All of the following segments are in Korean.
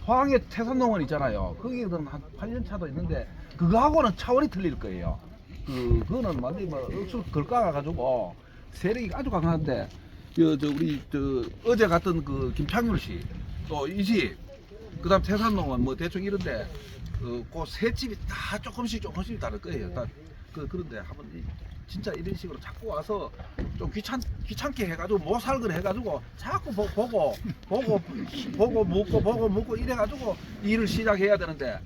포항에 태산농원 있잖아요. 거기는 한 8년 차도 있는데 그거하고는 차원이 틀릴 거예요. 그거는 완전히 뭐 억수 걸까가 가지고 세력이 아주 강한데 우리 어제 갔던 그 김창률 씨 또 이 집 그다음 태산농원 뭐 대충 이런데 그 세 집이 다 조금씩 다를 거예요. 다 그런데 한번 진짜 이런 식으로 자꾸 와서 좀 귀찮게 해가지고 모살걸 해가지고 자꾸 보고 묻고 이래가지고 일을 시작해야 되는데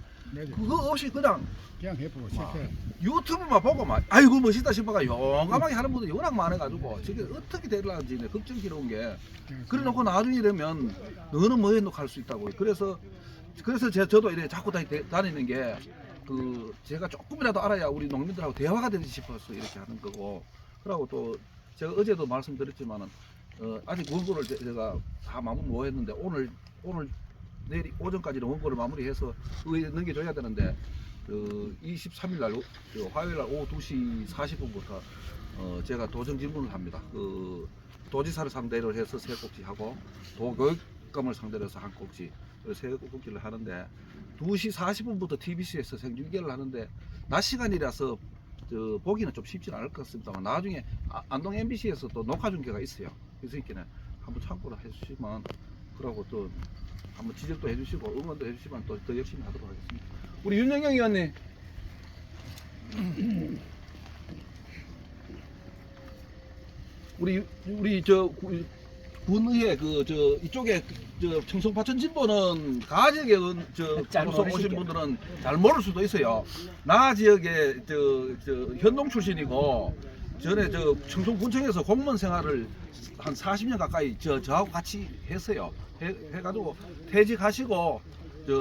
그거 없이 그냥 해보고 실패. 유튜브만 보고만 아이고 멋있다 싶어가 용감하게 하는 분들이 워낙 많아가지고 저게 어떻게 되려는지 걱정스러운 게 그래놓고 나중에 되면 너는 뭐 해놓고 할 수 있다고. 그래서 저도 이래 자꾸 다니는 게 제가 조금이라도 알아야 우리 농민들하고 대화가 되지 싶어서 이렇게 하는 거고. 그러고 또 제가 어제도 말씀드렸지만은 아직 원고를 제가 다 마무리 못 했는데 오늘 내일 오전까지는 원고를 마무리해서 의회에 넘겨줘야 되는데 23일 날 화요일 날 오후 2시 40분부터 제가 도정 질문을 합니다. 도지사를 상대로 해서 세 꼭지 하고 도교육감을 상대로 해서 한 꼭지 세 꼭지를 하는데 2시 40분부터 TBC에서 생중계를 하는데 낮 시간이라서 보기는 좀 쉽지는 않을 것 같습니다만 나중에 안동 MBC에서 또 녹화 중계가 있어요. 그래서 이렇게 한번 참고를 해주시면 그러고 또 한번 지적도 해주시고 응원도 해주시면 또 더 열심히 하도록 하겠습니다. 우리 윤영경 의원님. 우리 군의회 이쪽에 청송파천 진보는 가 지역에 방송 오신 분들은 잘 모를 수도 있어요. 나 지역에 현농 출신이고 전에 청송군청에서 공무원 생활을 한 40년 가까이 저하고 같이 했어요. 해가지고 퇴직하시고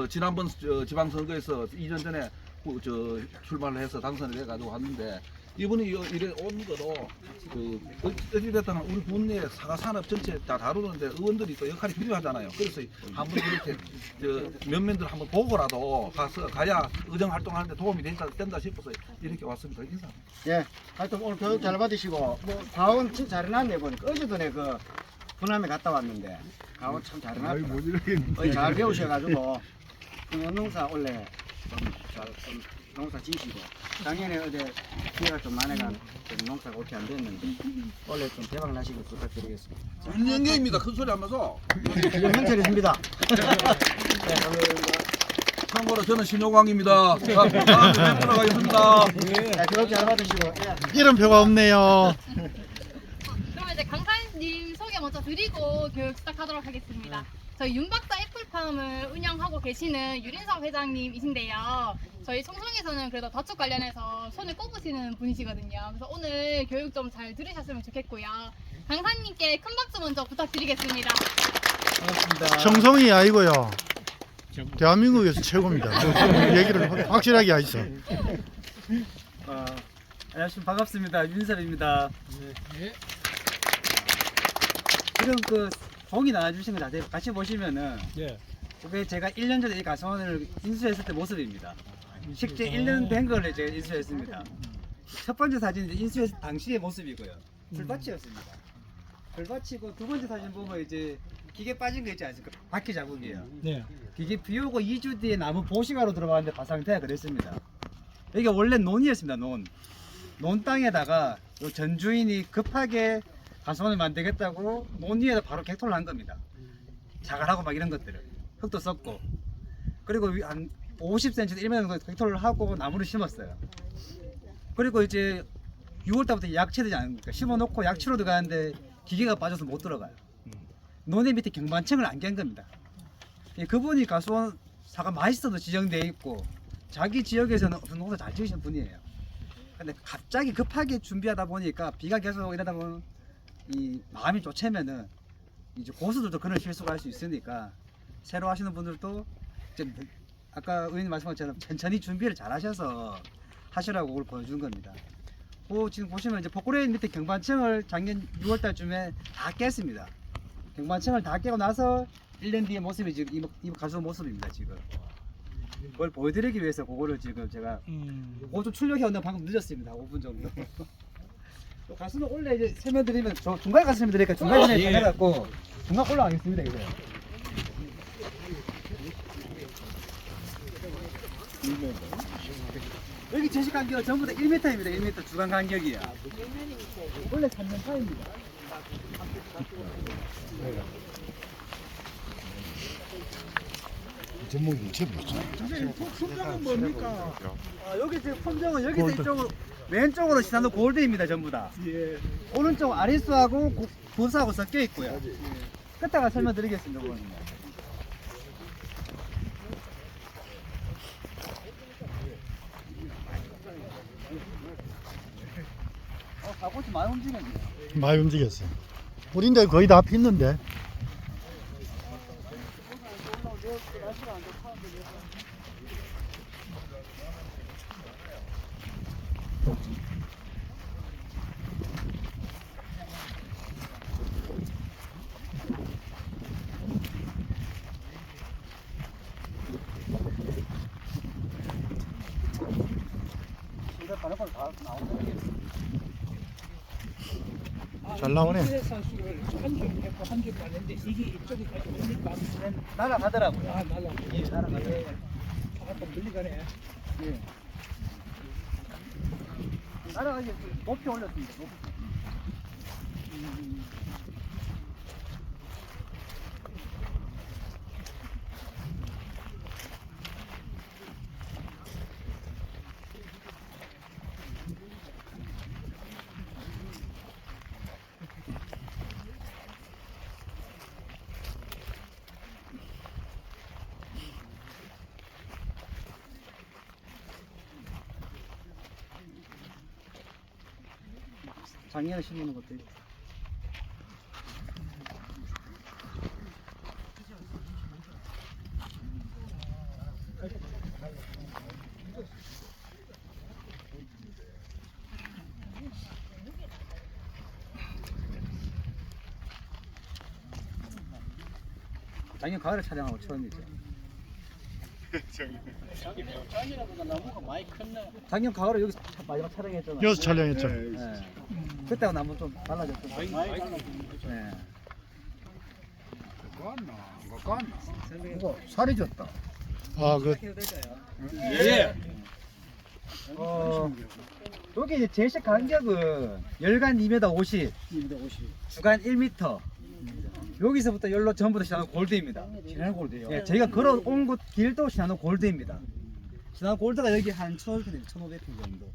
지난번 지방선거에서 2년 전에 출마를 해서 당선을 해가지고 왔는데 이분이 이래 온 거로 어찌됐든 우리 군내 사과산업 전체 다 다루는데 의원들이 또 역할이 필요하잖아요. 그래서 한번 이렇게 면면들 한번 보고라도 가야 의정 활동하는데 도움이 된다 싶어서 이렇게 왔습니다. 인사. 예, 하여튼 오늘 교육 잘 받으시고 뭐 과원 참 잘해놨네 보니까 어제도 내가 분함에 갔다 왔는데 과원 참 잘해놨더라. 잘 배우셔가지고 농사 원래 좀 농사 지시고 작년에 어제 비가 좀 많아가 농사가 어떻게 안 됐는데 원래 좀 대박 나시길 부탁드리겠습니다. 윤영경입니다. 큰 소리 하면서. 현철이십니다. 참고로 저는 신효광입니다. 다음 들어가겠습니다. 네, 교육 잘 받으시고. 이름표가 없네요. 그럼 이제 강사님 소개 먼저 드리고 교육 시작하도록 하겠습니다. 저희 윤박사 애플팜을 운영하고 계시는 유린석 회장님이신데요. 저희 청송에서는 그래도 저축 관련해서 손을 꼽으시는 분이시거든요. 그래서 오늘 교육 좀 잘 들으셨으면 좋겠고요. 강사님께 큰 박수 먼저 부탁드리겠습니다. 반갑습니다. 청송이 아니고요. 대한민국에서 최고입니다. 얘기를 확실하게 하시죠. 안녕하십니까. 반갑습니다. 윤섭입니다. 지금 종이 나와주신 거 자세히 같이 보시면은 그게 제가 1년 전에 이 가수원을 인수했을 때 모습입니다. 실제 1년 된 걸 제가 인수했습니다. 첫 번째 사진은 인수했을 당시의 모습이고요. 풀밭이었습니다. 풀밭이고 두 번째 사진 보면 이제 기계 빠진 거 있지 않습니까? 바퀴 자국이에요. 기계 비 오고 2주 뒤에 나무 보시가로 들어가는데 바상태가 그랬습니다. 여기가 원래 논이었습니다. 논 땅에다가 요 전주인이 급하게 가수원을 만들겠다고 논 위에다 바로 객토를 한 겁니다. 자갈하고 막 이런 것들을 흙도 썩고 그리고 한 50cm 1m 정도 객토를 하고 나무를 심었어요. 그리고 이제 6월달부터 약치 되지 않습니까? 심어놓고 약치로 들어가는데 기계가 빠져서 못 들어가요. 논의 밑에 경관층을 안 깬 겁니다. 그분이 가수원 사가 맛있어도 지정되어 있고 자기 지역에서는 농사 잘 지으시는 분이에요. 근데 갑자기 급하게 준비하다 보니까 비가 계속 이러다 보면 이 마음이 쫓으면은 이제 고수들도 그런 실수가 할 수 있으니까 새로 하시는 분들도 이제 아까 의원님 말씀한 것처럼 천천히 준비를 잘 하셔서 하시라고 그걸 보여준 겁니다. 지금 보시면 이제 포크레인 밑에 경관층을 작년 6월 달쯤에 다 깼습니다. 경관층을 다 깨고 나서 1년 뒤의 모습이 지금 이 가수 모습입니다. 지금 그걸 보여드리기 위해서 그거를 지금 제가 그거 좀 출력해왔는데 방금 늦었습니다. 5분 정도. 또 가수는 원래 이제 설명드리면 저 중간에 가서 설명드리니까 중간에 해갖고 중간 올라가겠습니다. 이거 여기 제식 간격은 전부 다 1m입니다. 1m 주간 간격이야. 원래 3년 차입니다. 품종은 뭡니까? 여기 지금 품종은 여기서 이쪽으로 왼쪽으로 시산도 골드입니다. 전부 다. 오른쪽 아리수하고 고수하고 섞여 있고요. 끝에가 설명드리겠습니다. 그거는. 가고치 많이 움직였네. 많이 움직였어. 우린데 거의 다 폈는데. 잘 나오네. 날아가더라고요. 날아가네. 예, 날아가네. 아까 멀리가네. 예. 날아가기 높이 올렸습니다. 높이. 작년에 심는 것도 있고. 작년 가을에 촬영하고 처음이죠. 작년 가을에 여기 마지막 촬영했잖아요. 여기서 촬영했죠. 네. 그때가 나무 좀 달라졌죠. 네. 살이 졌다. 아, 그 예. 여기 이제 제식 간격은 열간 2m 50, 주간 1m. 여기서부터 열로 전부 다 시나노 골드입니다. 지난 골드요. 예, 저희가 걸어온 곳 길도 시나노 골드입니다. 시나노 골드가 여기 한 1,500평, 1,500평 정도.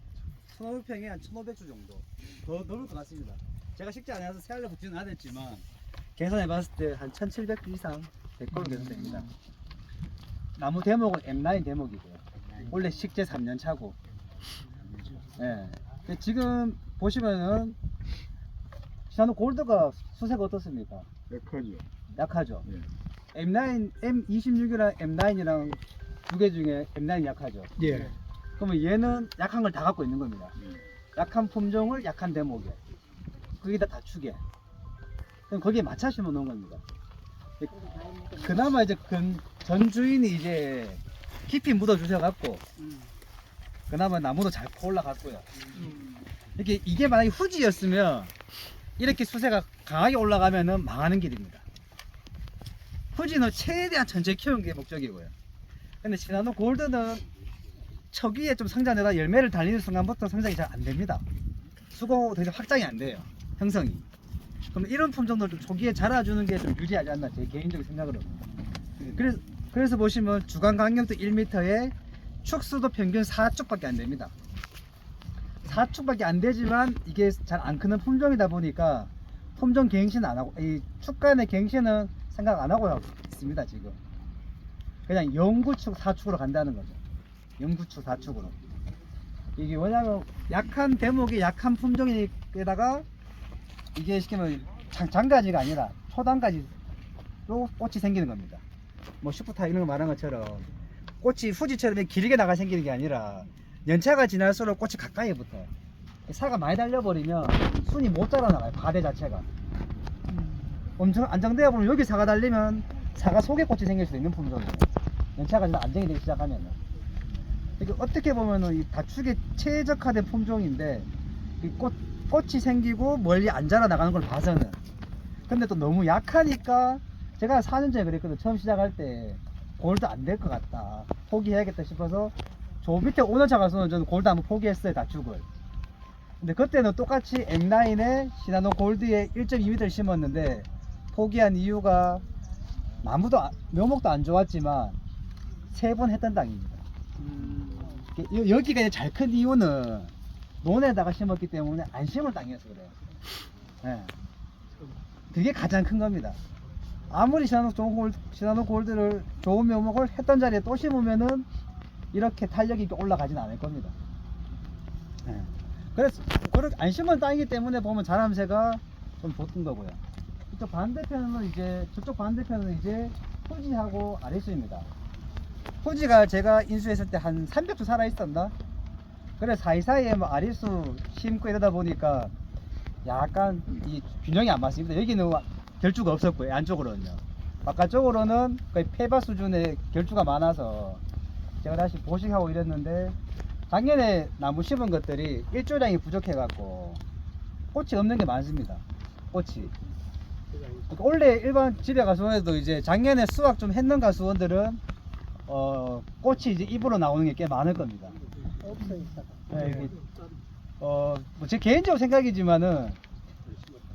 1,500평에 한 1,500주 정도. 더 넘을 것 같습니다. 제가 식재 안 해서 세알려 붙지는 않았지만 계산해봤을 때 한 1,700주 이상 될 걸로 계산됩니다. 나무 대목은 M9 대목이고요. 원래 식재 3년 차고. 예. 근데 지금 보시면은 시나노 골드가 수세가 어떻습니까? 약하죠. 약하죠. 예. M9, M26이랑 M9이랑 두 개 중에 M9이 약하죠. 예. 그러면 얘는 약한 걸 다 갖고 있는 겁니다. 약한 품종을 약한 대목에 거기다 다추게. 그럼 거기에 맞춰 심어 놓은 겁니다. 그나마 이제 전 주인이 이제 깊이 묻어 주셔갖고 그나마 나무도 잘 퍼 올라갔고요. 이게 만약에 후지였으면 이렇게 수세가 강하게 올라가면은 망하는 길입니다. 후지는 최대한 천천히 키우는 게 목적이고요. 근데 시나노 골드는 초기에 좀 성장되다 열매를 달리는 순간부터 성장이 잘 안 됩니다. 수고 더 이상 확장이 안 돼요. 형성이. 그럼 이런 품종들 좀 초기에 자라주는 게 좀 유리하지 않나 제 개인적인 생각으로. 그래서 보시면 주간 간격도 1m에 축수도 평균 4축밖에 안 됩니다. 4축밖에 안 되지만 이게 잘 안 크는 품종이다 보니까 품종 갱신 안 하고 이 축간의 갱신은 생각 안 하고 있습니다. 지금 그냥 0구축 4축으로 간다는 거죠. 0구축 4축으로. 이게 왜냐면 약한 대목이 약한 품종에다가 이게 시키면 장가지가 아니라 초단가지 또 꽃이 생기는 겁니다. 뭐 슈프타 이런 거 말한 것처럼 꽃이 후지처럼 길게 나가 생기는 게 아니라 연차가 지날수록 꽃이 가까이 붙어요. 사가 많이 달려버리면 순이 못 자라나가요. 과대 자체가. 엄청 안정되어 보면 여기 사가 달리면 사가 속에 꽃이 생길 수도 있는 품종이에요. 연차가 좀 안정이 되기 시작하면은. 이게 어떻게 보면은 이 다축에 최적화된 품종인데 이 꽃이 생기고 멀리 안 자라나가는 걸 봐서는. 근데 또 너무 약하니까 제가 4년 전에 그랬거든요. 처음 시작할 때 골드 안 될 것 같다. 포기해야겠다 싶어서 저 밑에 5년차 가서는 저는 골드 한번 포기했어요, 다축을. 근데 그때는 똑같이 M9에 시나노 골드에 1.2m를 심었는데 포기한 이유가 묘목도 안 좋았지만 3번 했던 땅입니다. 여기가 잘 큰 이유는 논에다가 심었기 때문에 안 심을 땅이어서 그래요. 네. 그게 가장 큰 겁니다. 아무리 시나노 골드를 좋은 묘목을 했던 자리에 또 심으면은 이렇게 탄력이 있게 올라가진 않을 겁니다. 네. 그래서 안 심은 땅이기 때문에 보면 자람새가 좀 좋던 거고요. 저쪽 반대편은 이제 후지하고 아리수입니다. 후지가 제가 인수했을 때 한 300주 살아 있었나? 그래 사이사이에 뭐 아리수 심고 이러다 보니까 약간 이 균형이 안 맞습니다. 여기는 결주가 없었고요, 안쪽으로는요. 바깥쪽으로는 거의 폐바 수준의 결주가 많아서 제가 다시 보식하고 이랬는데 작년에 나무 심은 것들이 일조량이 부족해 갖고 꽃이 없는 게 많습니다. 꽃이. 그러니까 원래 일반 집에 가수원에도 이제 작년에 수확 좀 했는 가수원들은 꽃이 이제 입으로 나오는 게 꽤 많을 겁니다. 네, 이게 뭐 제 개인적으로 생각이지만은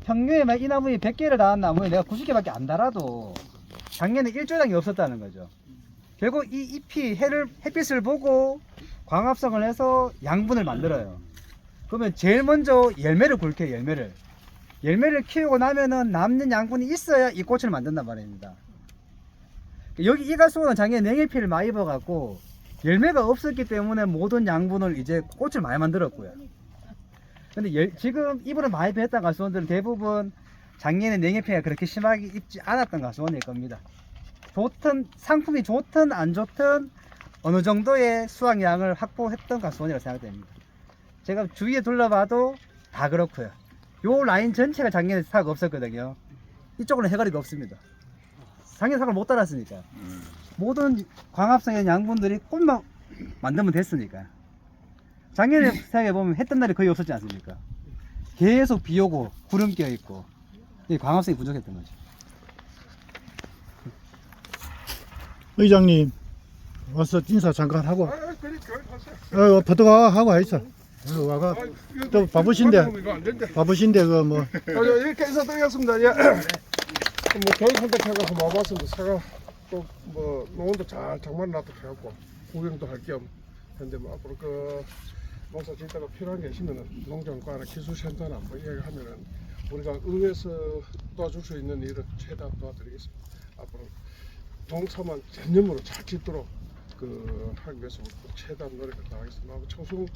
평균에 막 이 나무에 100개를 달한 나무에 내가 90개밖에 안 달아도 작년에 일조량이 없었다는 거죠. 결국 이 잎이 햇빛을 보고 광합성을 해서 양분을 만들어요. 그러면 제일 먼저 열매를 굵혀요. 열매를 키우고 나면은 남는 양분이 있어야 이 꽃을 만든단 말입니다. 여기 이 가수는 작년에 냉해피를 많이 입어갖고 열매가 없었기 때문에 모든 양분을 이제 꽃을 많이 만들었고요. 근데 지금 잎을 많이 뺐던 가수원들은 대부분 작년에 냉해피가 그렇게 심하게 입지 않았던 가수원일 겁니다. 상품이 좋든 안 좋든 어느 정도의 수확량을 확보했던 가수원이라고 생각됩니다. 제가 주위에 둘러봐도 다 그렇고요. 요 라인 전체가 작년에 사과가 없었거든요. 이쪽으로는 해가리가 없습니다. 작년 사과를 못 달았으니까. 모든 광합성의 양분들이 꽃만 만들면 됐으니까. 작년에 생각해보면 했던 날이 거의 없었지 않습니까? 계속 비 오고 구름 껴있고 광합성이 부족했던 거죠. 의장님 와서 인사 잠깐 하고 버터가 하고 있어. 와가 또 바쁘신데 그 뭐 이렇게 인사드리겠습니다. 예. 뭐 교육 선택해가서 와봤습니다. 사과 또뭐 농원도 잘 장만 놔도 해갖고 구경도 할 겸 했는데 뭐 앞으로 그 농사 짓다가 필요한 게 있으면은 농정과나 기술센터나 뭐 이야기하면은 우리가 의회에서 도와줄 수 있는 일은 최대한 도와드리겠습니다. 앞으로 농사만 전념으로 잘 짓도록 하기 위해서 최대한 노력을 다하겠습니다. 청송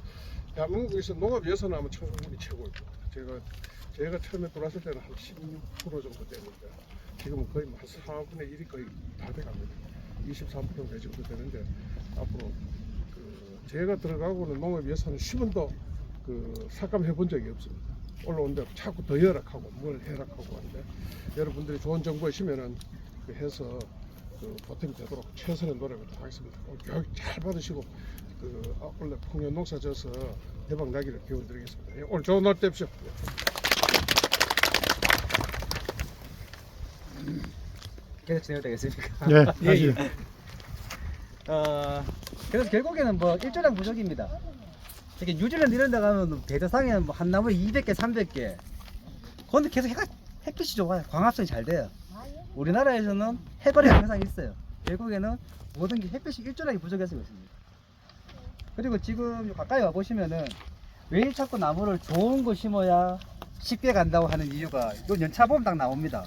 대한민국에서 농업 예산은 아마 청송군이 최고일 겁니다. 제가 처음에 들어왔을 때는 한 16% 정도 됐는데 지금은 거의 한 4분의 1이 거의 다 돼갑니다. 23% 정도 되는데 앞으로 제가 들어가고는 농업 예산은 10원도 삭감해 본 적이 없습니다. 올라온 대로 자꾸 더 열악하고 뭘 해락하고 하는데 여러분들이 좋은 정보 있으면은 해서 보탬이 되도록 최선의 노력을 다하겠습니다. 교육 잘 받으시고 원래 풍년 농사 져서 대박 나기를 기원드리겠습니다. 예, 오늘 좋은 날 되십시오. 계속 진행되겠습니까? 네, 다시. 그래서 결국에는 뭐 일조량 부족입니다. 이렇게 뉴질랜드 이런 데 가면 대대상에는 뭐 한 나무에 200개, 300개. 그런데 계속 햇빛이 좋아요. 광합성이 잘 돼요. 우리나라에서는 해거리가 항상 있어요. 결국에는 모든 게 햇빛이 일조량이 부족해서 그렇습니다. 그리고 지금 가까이 와 보시면은 왜 자꾸 나무를 좋은 거 심어야 쉽게 간다고 하는 이유가 요 연차 보면 딱 나옵니다.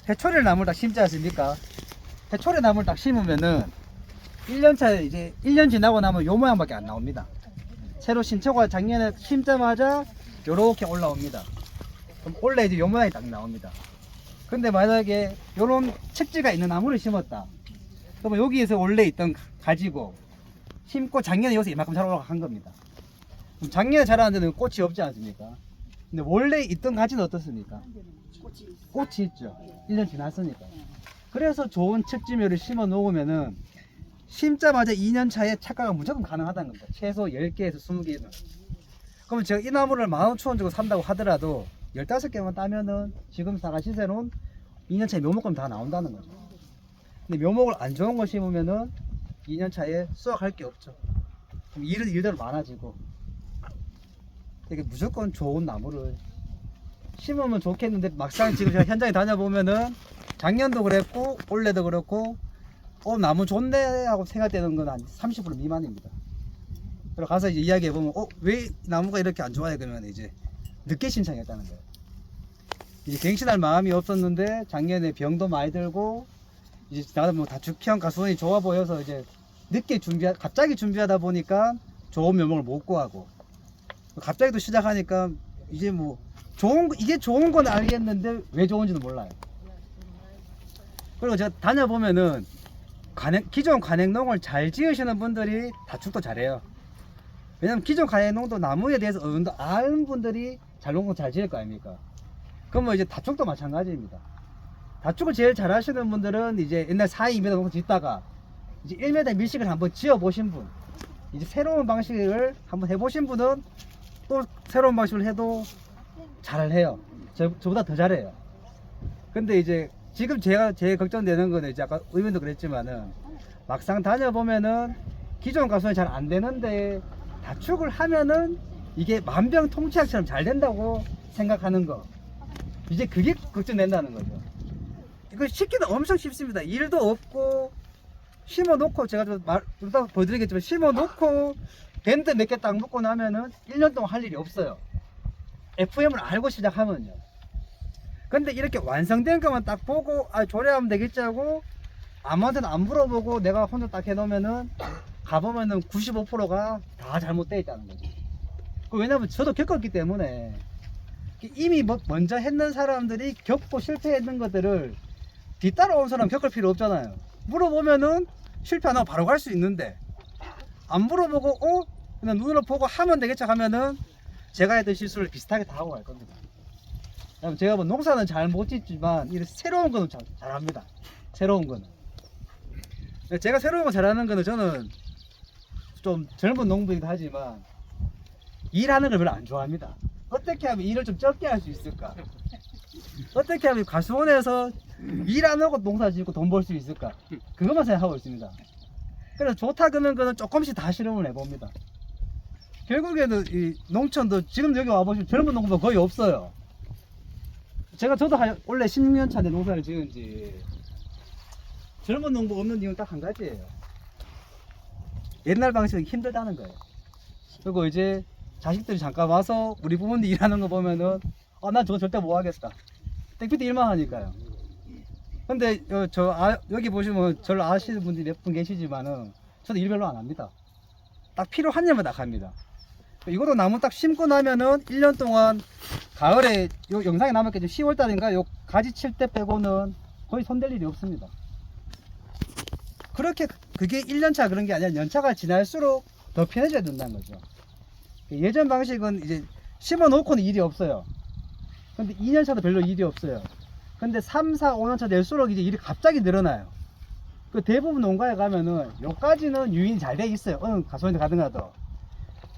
해초리 나무를 딱 심지 않습니까? 해초리 나무를 딱 심으면은 1년차 이제 1년 지나고 나면 요 모양밖에 안 나옵니다. 새로 신초가 작년에 심자마자 요렇게 올라옵니다. 그럼 원래 이제 요 모양이 딱 나옵니다. 근데 만약에 요런 척지가 있는 나무를 심었다. 그러면 여기에서 원래 있던 가지고 심고 작년에 여기서 이만큼 잘 올라간 겁니다. 그럼 작년에 자라는 데는 꽃이 없지 않습니까? 근데 원래 있던 가지는 어떻습니까? 꽃이 있죠. 1년 지났으니까. 그래서 좋은 척지묘를 심어 놓으면은 심자마자 2년 차에 착과가 무조건 가능하다는 겁니다. 최소 10개에서 20개는. 그러면 제가 이 나무를 15,000원 주고 산다고 하더라도 15개만 따면은 지금 사과 시세로는 2년 차에 묘목금 다 나온다는 거죠. 근데 묘목을 안 좋은 거 심으면은 2년 차에 수확할 게 없죠. 그럼 일은 일대로 많아지고 이게 무조건 좋은 나무를 심으면 좋겠는데 막상 지금 제가 현장에 다녀보면은 작년도 그랬고 올해도 그렇고 나무 좋네 하고 생각되는 건 한 30% 미만입니다. 그리고 가서 이제 이야기해보면 왜 나무가 이렇게 안 좋아해? 그러면 이제 늦게 신청했다는 거예요. 이제 갱신할 마음이 없었는데 작년에 병도 많이 들고 이제 나도 뭐 다축형 가수원이 좋아 보여서 이제 늦게 갑자기 준비하다 보니까 좋은 묘목을 못 구하고 갑자기 또 시작하니까 이제 뭐 이게 좋은 건 알겠는데 왜 좋은지는 몰라요. 그리고 제가 다녀보면은 기존 관행농을 잘 지으시는 분들이 다축도 잘해요. 왜냐면 기존 관행농도 나무에 대해서 어느 정도 아는 분들이 잘농도 잘 지을 거 아닙니까? 그럼 뭐 이제 다축도 마찬가지입니다. 다축을 제일 잘 하시는 분들은 이제 옛날 4, 2m 농도 짓다가 이제 1m 밀식을 한번 지어 보신 분, 이제 새로운 방식을 한번 해보신 분은 또 새로운 방식을 해도 잘 해요. 저보다 더 잘해요. 근데 이제 지금 제일 걱정되는 거는 이제 아까 의원도 그랬지만은 막상 다녀보면은 기존 가수는 잘 안 되는데 다축을 하면은 이게 만병통치약처럼 잘 된다고 생각하는 거. 이제 그게 걱정된다는 거죠. 이거 쉽기는 엄청 쉽습니다. 일도 없고 심어놓고 제가 좀 이따 보여드리겠지만 심어놓고 밴드 몇 개 딱 묶고 나면은 1년 동안 할 일이 없어요. FM을 알고 시작하면요. 근데 이렇게 완성된 것만 딱 보고 조례하면 되겠지 하고 아무한테는 안 물어보고 내가 혼자 딱 해놓으면은 가보면은 95%가 다 잘못되어 있다는 거죠. 왜냐면 저도 겪었기 때문에 이미 먼저 했는 사람들이 겪고 실패했는 것들을 뒤따라온 사람 겪을 필요 없잖아요. 물어보면은 실패 안 하고 바로 갈 수 있는데 안 물어보고 그냥 눈으로 보고 하면 되겠죠 하면은 제가 했던 실수를 비슷하게 다 하고 갈 겁니다. 제가 뭐 농사는 잘 못 짓지만 이런 새로운 거는 잘합니다. 새로운 거는 제가 새로운 거 잘하는 거는 저는 좀 젊은 농부이기도 하지만 일하는 걸 별로 안 좋아합니다. 어떻게 하면 일을 좀 적게 할 수 있을까? 어떻게 하면 가수원에서 일 안 하고 농사 짓고 돈 벌 수 있을까? 그것만 생각하고 있습니다. 그래서 좋다 그러는 거는 조금씩 다 실험을 해봅니다. 결국에는 이 농촌도 지금 여기 와보시면 젊은 농부가 거의 없어요. 저도 원래 16년 차인데 농사를 지은 지 젊은 농부 없는 이유는 딱 한 가지예요. 옛날 방식은 힘들다는 거예요. 그리고 이제 자식들이 잠깐 와서 우리 부모님 일하는 거 보면은 난 저거 절대 못 하겠다. 땡피도 일만 하니까요. 근데 여기 보시면 저를 아시는 분들이 몇 분 계시지만은 저도 일 별로 안 합니다. 딱 필요한 일만 딱 합니다. 이것도 나무 딱 심고 나면은 1년 동안 가을에 요 영상에 남았겠죠. 10월달인가 요 가지 칠 때 빼고는 거의 손댈 일이 없습니다. 그렇게 그게 1년차 그런 게 아니라 연차가 지날수록 더 편해져야 된다는 거죠. 예전 방식은 이제 심어 놓고는 일이 없어요. 근데 2년차도 별로 일이 없어요. 근데 3, 4, 5년차 될수록 이제 일이 갑자기 늘어나요. 그 대부분 농가에 가면은 요까지는 유인이 잘 돼 있어요. 어느 가수원에 가든가도.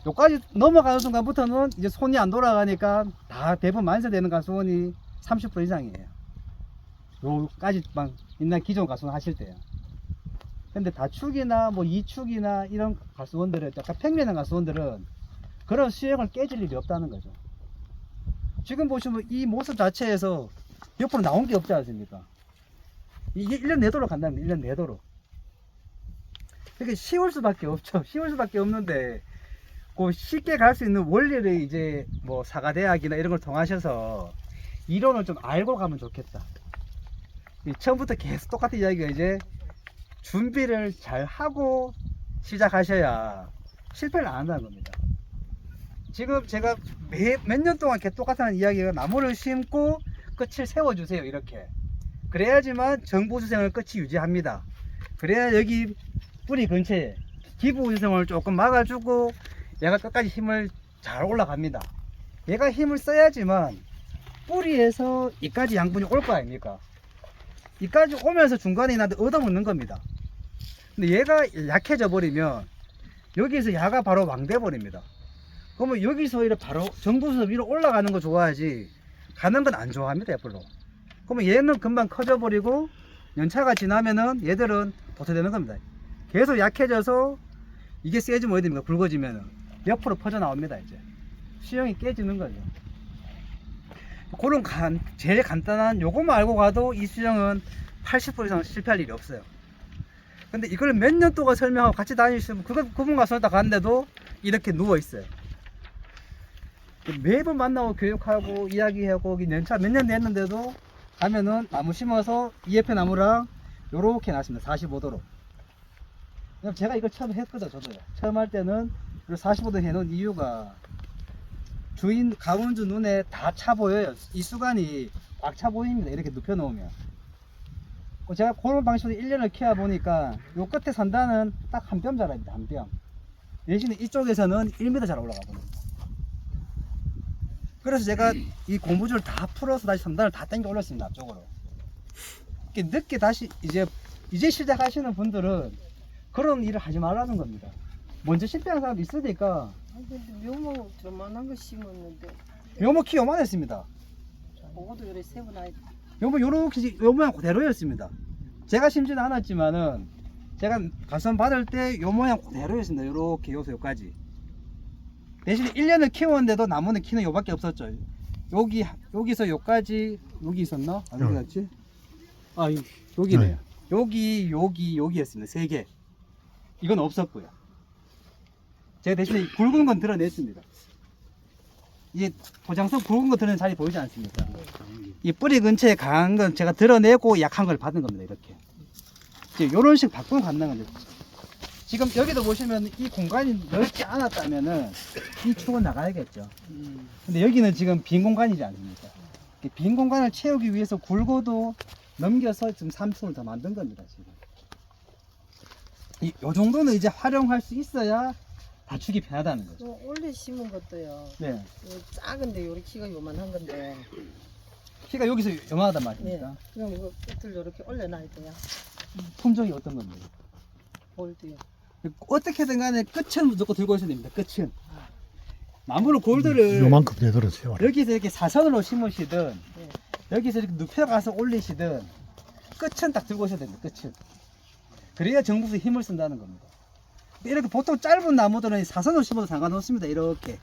요까지 넘어가는 순간부터는 이제 손이 안 돌아가니까 다 대부분 만세되는 가수원이 30% 이상이에요. 요까지만 옛날 기존 가수원 하실 때요. 근데 다축이나 뭐 이축이나 이런 가수원들은 약간 평면한 가수원들은 그런 수익을 깨질 일이 없다는 거죠. 지금 보시면 이 모습 자체에서 옆으로 나온 게 없지 않습니까? 이게 1년 내도록 간다는 거예요. 1년 내도록. 그게 쉬울 수밖에 없죠. 쉬울 수밖에 없는데 그 쉽게 갈 수 있는 원리를 이제 뭐 사과대학이나 이런 걸 통하셔서 이론을 좀 알고 가면 좋겠다. 처음부터 계속 똑같은 이야기가 이제 준비를 잘 하고 시작하셔야 실패를 안 한다는 겁니다. 지금 제가 몇 년 동안 이렇게 똑같은 이야기가 나무를 심고 끝을 세워주세요. 이렇게. 그래야지만 정보수생을 끝이 유지합니다. 그래야 여기 뿌리 근처에 기부수생을 조금 막아주고 얘가 끝까지 힘을 잘 올라갑니다. 얘가 힘을 써야지만 뿌리에서 이까지 양분이 올 거 아닙니까? 이까지 오면서 중간에 나도 얻어먹는 겁니다. 근데 얘가 약해져 버리면 여기서 야가 바로 왕돼 버립니다. 그러면 여기서 이렇게 바로 정부에서 위로 올라가는 거 좋아하지 가는 건 안 좋아합니다. 별로. 그러면 얘는 금방 커져 버리고 연차가 지나면은 얘들은 도태되는 겁니다. 계속 약해져서 이게 세지면 어디 됩니까? 굵어지면은 옆으로 퍼져 나옵니다. 이제 수영이 깨지는 거죠. 그런 제일 간단한 요것만 알고 가도 이 수영은 80% 이상 실패할 일이 없어요. 근데 이걸 몇 년 동안 설명하고 같이 다니시면 그분 가서 다 갔는데도 이렇게 누워 있어요. 매번 만나고 교육하고 이야기하고 연차 몇 년 됐는데도 가면은 나무 심어서 이 옆에 나무랑 요렇게 놨습니다. 45도로. 제가 이걸 처음 했거든. 저도요. 처음 할 때는 45도 해놓은 이유가 주인 가문주 눈에 다 차 보여요. 이 수간이 꽉 차 보입니다. 이렇게 눕혀 놓으면. 제가 그런 방식으로 1년을 키워 보니까 요 끝에 산다는 딱 한 뼘 자랍니다. 한 뼘. 대신에 이쪽에서는 1m 잘 올라가 버립니다. 그래서 제가 이 고무줄을 다 풀어서 다시 산단을 다 당겨 올렸습니다. 앞쪽으로. 늦게 다시 이제 시작하시는 분들은 그런 일을 하지 말라는 겁니다. 먼저 실패한 사람이 있으니까. 근데 묘목 저만한 거 심었는데 묘목 키 요만했습니다. 그것도 요래 세분화해. 묘목 요렇게 요 모양 그대로였습니다. 제가 심지는 않았지만은 제가 가선 받을 때 요 모양 그대로였습니다. 요렇게 요소까지. 대신에 1년을 키웠는데도 나무는 키는 요밖에 없었죠. 여기서 요까지 여기 있었나? 안 어디 갔지? 아 여기네요. 네. 여기였습니다. 3개. 이건 없었고요. 제가 대신에 굵은 건 드러냈습니다. 이게 도장성 굵은 거 드러낸 자리 보이지 않습니까? 이 뿌리 근처에 강한 건 제가 드러내고 약한 걸 받은 겁니다. 이렇게. 이제 요런 식 바꾸면 가능한 거죠. 지금 여기도 보시면 이 공간이 넓지 않았다면은 이 축은 나가야겠죠. 근데 여기는 지금 빈 공간이지 않습니까? 빈 공간을 채우기 위해서 굵어도 넘겨서 지금 3층을 더 만든 겁니다. 지금. 요 정도는 이제 활용할 수 있어야 다추기 편하다는 거죠. 원래 심은 것도요. 네. 요 작은데 요리 키가 요만한 건데. 키가 여기서 요만하단 네. 말입니까? 그럼 이거 끝을 요렇게 올려놔야 돼요. 품종이 어떤 겁니까? 볼도요. 어떻게든 간에 끝은 무조건 들고 있어야 됩니다. 끝은. 나무를 골드를 요만큼 되도록 세워라. 여기서 이렇게 사선으로 심으시든 네. 여기서 이렇게 눕혀가서 올리시든 끝은 딱 들고 있어야 됩니다. 끝은. 그래야 정부에서 힘을 쓴다는 겁니다. 이렇게 보통 짧은 나무들은 사선으로 심어도 상관없습니다. 이렇게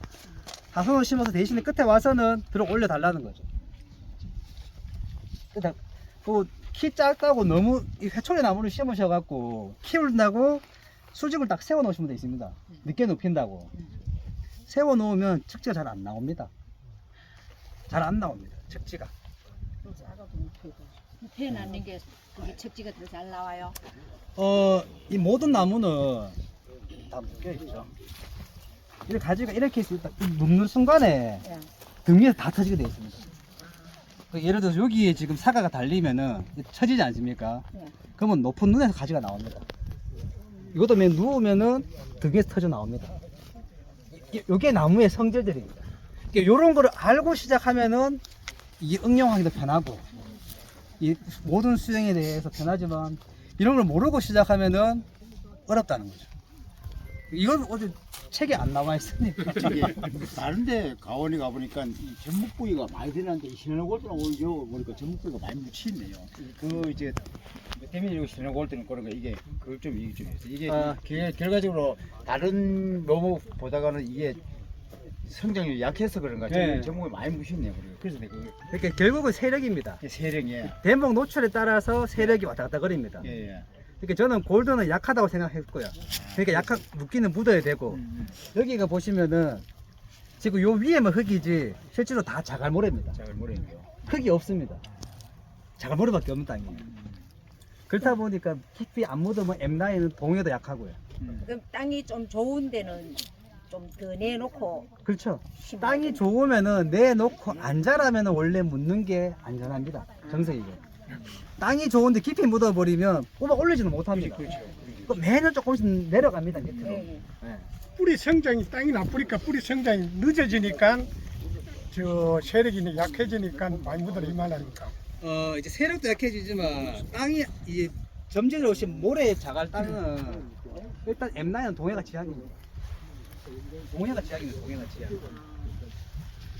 사선으로 심어서 대신에 끝에 와서는 들어 올려 달라는 거죠. 키 작다고 너무 이 회초리 나무를 심으셔갖고 키운다고 수직을 딱 세워 놓으시면 돼 있습니다. 늦게 눕힌다고 세워 놓으면 척지가 잘 안 나옵니다. 잘 안 나옵니다. 척지가. 작아도 눕혀도. 눕혀놨는 게 그게 척지가 더 잘 나와요. 이 모든 나무는 다 묶여 있죠. 이 가지가 이렇게 있다. 눕는 순간에 예. 등 위에서 다 터지게 되어 있습니다. 예를 들어서 여기에 지금 사과가 달리면은 처지지 않습니까? 네. 그러면 높은 눈에서 가지가 나옵니다. 이것도 맨 누우면은 등 위에서 터져 나옵니다. 이게 나무의 성질들입니다. 이런 거를 알고 시작하면은 이 응용하기도 편하고 이 모든 수영에 대해서 편하지만 이런 걸 모르고 시작하면은 어렵다는 거죠. 이건 어디 책에 안 나와 있으니까. 다른데 가원에 가보니까 이 전목 부위가 많이 드는데 이 시너골드는 오히려 보니까 전목 부위가 많이 묻히네요. 그 이제 대민이고 시너골드는 그런 거 이게 그걸 좀 얘기 좀 해서 이게 결과적으로 다른 묘목보다가는 이게 성장률이 약해서 그런가 네. 전목이 많이 묻히네요. 그래서 내가 그러니까 결국은 세력입니다. 세력에 대목 노출에 따라서 세력이 왔다 갔다 거립니다. 예. 그러니까 저는 골드는 약하다고 생각했고요. 그러니까 약한 묻기는 묻어야 되고 여기가 보시면은 지금 요 위에만 흙이지 실제로 다 자갈모래입니다. 자갈모래인데요. 흙이 없습니다. 자갈모래밖에 없는 땅이에요. 그렇다 보니까 깊이 안 묻으면 엠라인은 동해도 약하고요. 그럼 땅이 좀 좋은 데는 좀 더 내놓고 그렇죠. 심어야 땅이 되는 좋으면은 내놓고 안 자라면은 원래 묻는 게 안전합니다. 정석이고. 땅이 좋은데 깊이 묻어버리면 뽑아 올리지는 못합니다. 그렇죠. 매년 조금씩 내려갑니다. 밑으로. 네. 네. 뿌리 성장이 땅이 나쁘니까 뿌리 성장이 늦어지니까 저 세력이 약해지니까 많이 묻어라 이 말 아닙니까? 이제 세력도 약해지지만 땅이 이제 점진으로 오신 모래 자갈 땅은 일단 M9은 동해가 지향입니다. 동해가 지향입니다. 동해가 지향.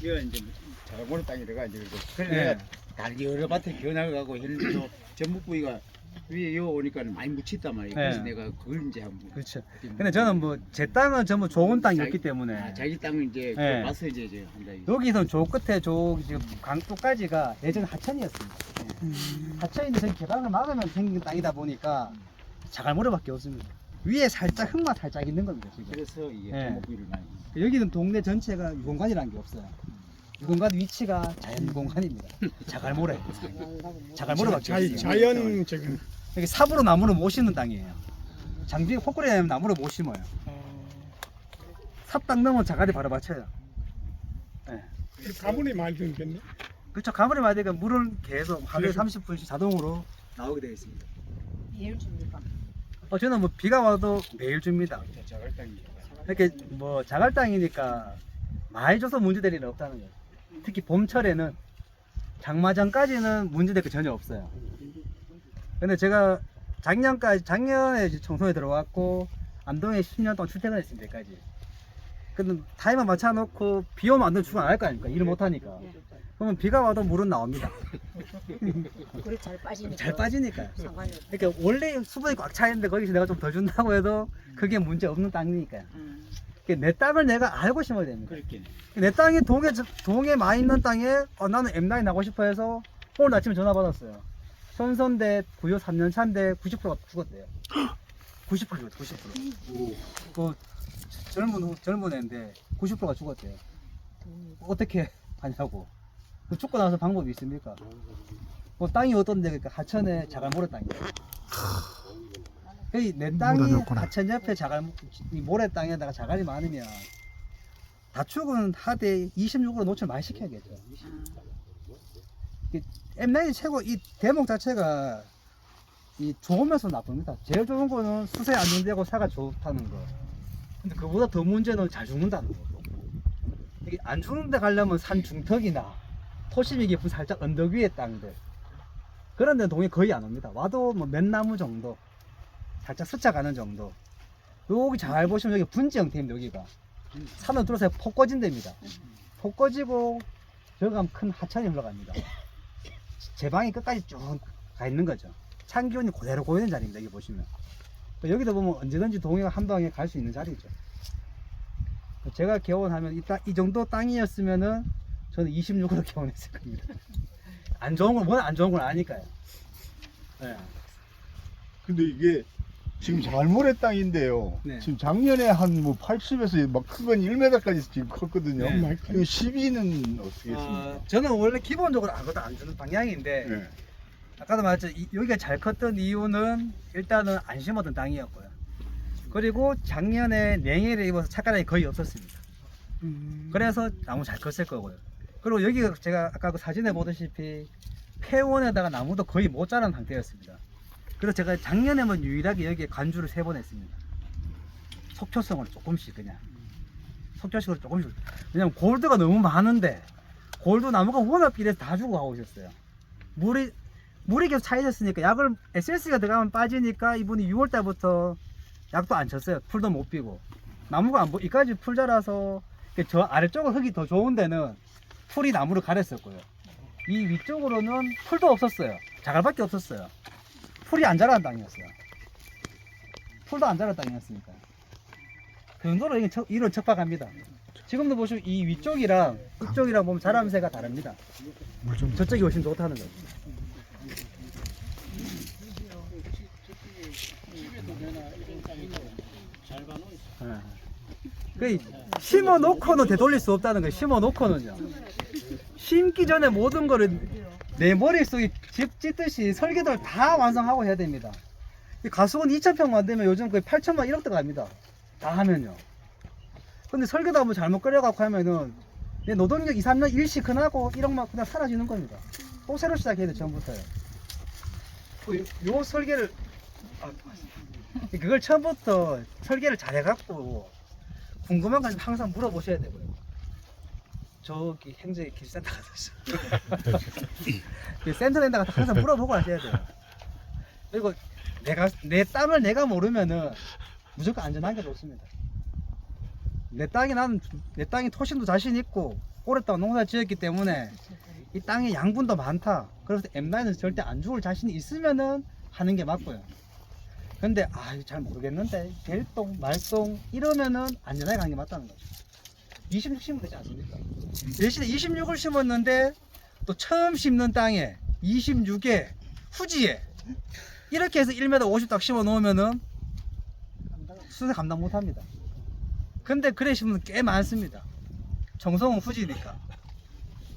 이거 이제 자갈모래 땅이라가 이제 그래서 네. 내가 다른 여러 밭에 겨나가고 했는데도 전목 부위가 위에 요 오니까 많이 묻혔단 말이에요. 네. 그래서 내가 그걸 이제 한번. 그렇죠. 어떻게 근데 저는 뭐 제 땅은 전부 좋은 땅이었기 때문에 아, 자기 땅을 이제 네. 와서 이제 한다. 여기서 저 끝에 저 지금 강쪽까지가 예전 하천이었습니다. 하천인데 저기 개방을 막으면 생긴 땅이다 보니까 자갈모래밖에 없습니다. 위에 살짝 흙만 살짝 있는 겁니다 지금. 그래서 이게 네. 전목비를 많이. 여기는 동네 전체가 유공간이라는 게 없어요. 유공간 위치가 자연 공간입니다. 자갈모래. 자갈모래밖에 없어요. 자연적인 여기 삽으로 나무를 못 심는 땅이에요. 장비 호꾸리 내면 나무를 못 심어요. 삽 땅 넘으면 자갈이 바로 받쳐요. 가문이 많이 들겠네. 그렇죠. 가물이 맞으니까 물은 계속 하루에 30분씩 자동으로 나오게 되어 있습니다. 매일 줍니까? 저는 뭐 비가 와도 매일 줍니다. 이렇게 뭐 자갈 땅이니까 많이 줘서 문제될 일은 없다는 거예요. 특히 봄철에는 장마 전까지는 문제될 게 전혀 없어요. 근데 제가 작년에 이제 청송에 들어왔고 안동에 10년 동안 출퇴근했습니다. 여기까지. 근데 타이머 맞춰놓고 비 오면 안동 출근 안 할 거 아닙니까? 일을 못 하니까. 그러면 비가 와도 물은 나옵니다. 물이 잘 빠지니까. 잘 빠지니까요. 상관이 없어. 그러니까 원래 수분이 꽉 차 있는데 거기서 내가 좀 더 준다고 해도 그게 문제 없는 땅이니까요. 그러니까 내 땅을 내가 알고 심어야 됩니다. 그렇게. 내 땅이 동에 많이 있는 땅에 나는 M9 나고 싶어 해서 오늘 아침에 전화 받았어요. 선선대 구효 3년 차인데 90%가 죽었대요. 90% 죽었어, 90%. 그 젊은 애인데 90%가 죽었대요. 어떻게 하냐고. 그 죽고 나서 방법이 있습니까? 뭐 땅이 어떤데 그러니까 하천에 자갈모래 땅이에요. 내 땅이 묻어졌구나. 하천 옆에 이 모래 땅에다가 자갈이 많으면 다축은 하되 26으로 노출 많이 시켜야겠죠. M9이 최고 이 대목 자체가 이 좋으면서 나쁩니다. 제일 좋은 거는 수세 안정되고 사가 좋다는 거. 근데 그보다 더 문제는 잘 죽는다는 거. 이게 안 죽는 데 가려면 산 중턱이나 토심이 깊은 살짝 언덕 위의 땅들 그런 데는 동에 거의 안 옵니다. 와도 뭐 맨나무 정도 살짝 스쳐가는 정도. 여기 잘 보시면 여기 분지 형태입니다. 여기가 산을 뚫어서 폭 꺼진 데입니다. 폭 꺼지고 저기 가면 큰 하천이 흘러갑니다. 제방이 끝까지 쭉 가 있는 거죠. 찬기온이 그대로 고이는 자리입니다. 여기 보시면 여기도 보면 언제든지 동해가 한 방에 갈 수 있는 자리죠. 제가 개원하면 이 정도 땅이었으면은 저는 26으로 개원했을 겁니다. 안 좋은 건 워낙 안 좋은 걸 아니까요. 네. 근데 이게 지금 자갈모래 땅인데요. 네. 지금 작년에 한 뭐 80에서 막 큰 건 1m까지 지금 컸거든요. 네. 이거 12는 어떻게 했습니까? 저는 원래 기본적으로 아무것도 안 주는 방향인데 네. 아까도 말했죠. 여기가 잘 컸던 이유는 일단은 안 심었던 땅이었고요. 그리고 작년에 냉해를 입어서 착가량이 거의 없었습니다. 그래서 나무 잘 컸을 거고요. 그리고 여기가 제가 아까 그 사진에 보다시피 폐원에다가 나무도 거의 못 자란 상태였습니다. 그래서 제가 작년에만 유일하게 여기에 관주를 3번 했습니다. 속초성을 조금씩 그냥 속초식으로 조금씩. 왜냐면 골드가 너무 많은데 골드 나무가 워낙 비례해서 다 죽어가고 있었어요. 물이 계속 차있었으니까 약을 SS가 들어가면 빠지니까 이분이 6월달부터 약도 안 쳤어요. 풀도 못 피고 나무가 안 이까지 풀 자라서 저 아래쪽은 흙이 더 좋은 데는 풀이 나무를 가렸었고요. 이 위쪽으로는 풀도 없었어요. 자갈밖에 없었어요. 풀이 안 자라는 땅이었어요. 풀도 안 자라는 땅이었으니까 그 정도로 이런 척박합니다. 지금도 보시면 이 위쪽이랑 이쪽이랑 보면 자람새가 다릅니다. 저쪽이 훨씬 좋다는 거죠. 그 심어 놓고는 되돌릴 수 없다는 거예요. 심어 놓고는요. 심기 전에 모든 거를 내 머릿속에 집 짓듯이 설계도를 다 완성하고 해야 됩니다. 이 가수원 2,000평 만들면 요즘 거의 8천만 1억 들어갑니다. 다 하면요. 근데 설계도 한번 잘못 끓여갖고 하면은 내 노동력 2, 3년 일시근하고 1억만 그냥 사라지는 겁니다. 또 새로 시작해야 돼, 처음부터요. 요 설계를 그걸 처음부터 설계를 잘 해갖고 궁금한 건 항상 물어보셔야 되고요. 저기 행제 길센터 가서 센터에다가 항상 물어보고 하셔야 돼요. 그리고 내 땅을 내가 모르면은 무조건 안전한 게 좋습니다. 내 땅이 토신도 자신 있고 오랫동안 농사 지었기 때문에 이 땅에 양분도 많다. 그래서 M9은 절대 안 죽을 자신이 있으면은 하는 게 맞고요. 근데 이거 잘 모르겠는데 델동, 말동 이러면은 안전하게 가는 게 맞다는 거죠. 26 심으면 되지 않습니까? 대신에 26을 심었는데 또 처음 심는 땅에 26에 후지에 이렇게 해서 1m 50 딱 심어 놓으면은 수세 감당 못 합니다. 근데 그래 심으면 꽤 많습니다. 정성은 후지니까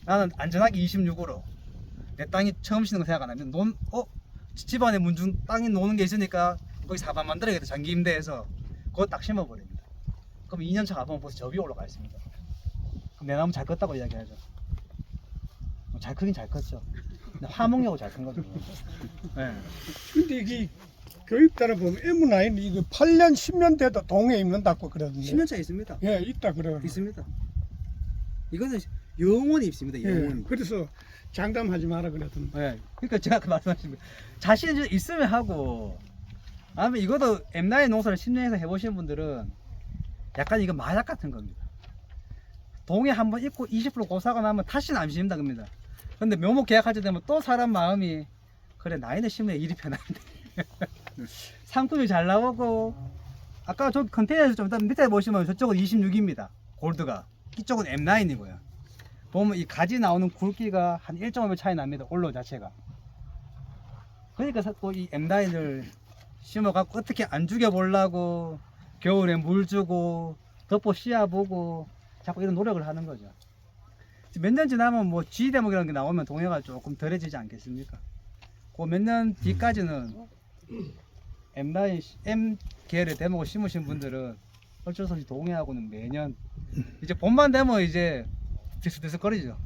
나는 안전하게 26으로 내 땅이 처음 심는 거 생각 안 하면 집안에 문중 땅이 노는 게 있으니까 거기 사반 만들어야겠다. 장기 임대해서 그거 딱 심어버립니다. 그럼 2년차 가보면 벌써 저 위에 올라가 있습니다. 그럼 내 나무 잘 컸다고 이야기하죠. 잘 크긴 잘 컸죠. 근데 화목하고 잘 큰 거죠. 네. 근데 이게 교육 따라보면 M9 이거 8년 10년 돼도 동해 입는다고 그러던데. 10년차 있습니다. 예, 있다 그래요. 있습니다. 이거는 영원히 있습니다. 영원히. 예, 그래서 장담하지 마라 그러던데. 네. 그러니까 제가 아까 말씀하신 거 자신이 있으면 하고 아니면 이것도 M9 농사를 10년에서 해보신 분들은 약간 이거 마약 같은 겁니다. 동해 한번 입고 20% 고사가 나면 다시는 안 심는다 겁니다. 근데 묘목 계약할 때 되면 또 사람 마음이 그래 나이는 심으면 일이 편한데 상품이 잘 나오고 아까 저 컨테이너에서 좀 일단 밑에 보시면 저쪽은 26입니다. 골드가 이쪽은 M9이고요. 보면 이 가지 나오는 굵기가 한 1.5배 차이 납니다. 올로 자체가. 그러니까 또 이 M9을 심어갖고 어떻게 안 죽여보려고 겨울에 물 주고 덮어 씌워보고 자꾸 이런 노력을 하는 거죠. 몇 년 지나면 뭐 G 대목이라는 게 나오면 동해가 조금 덜해지지 않겠습니까? 그 몇 년 뒤까지는 M9, M 계열의 대목을 심으신 분들은 어쩔 수 없이 동해하고는 매년 이제 봄만 되면 이제 들썩들썩거리죠.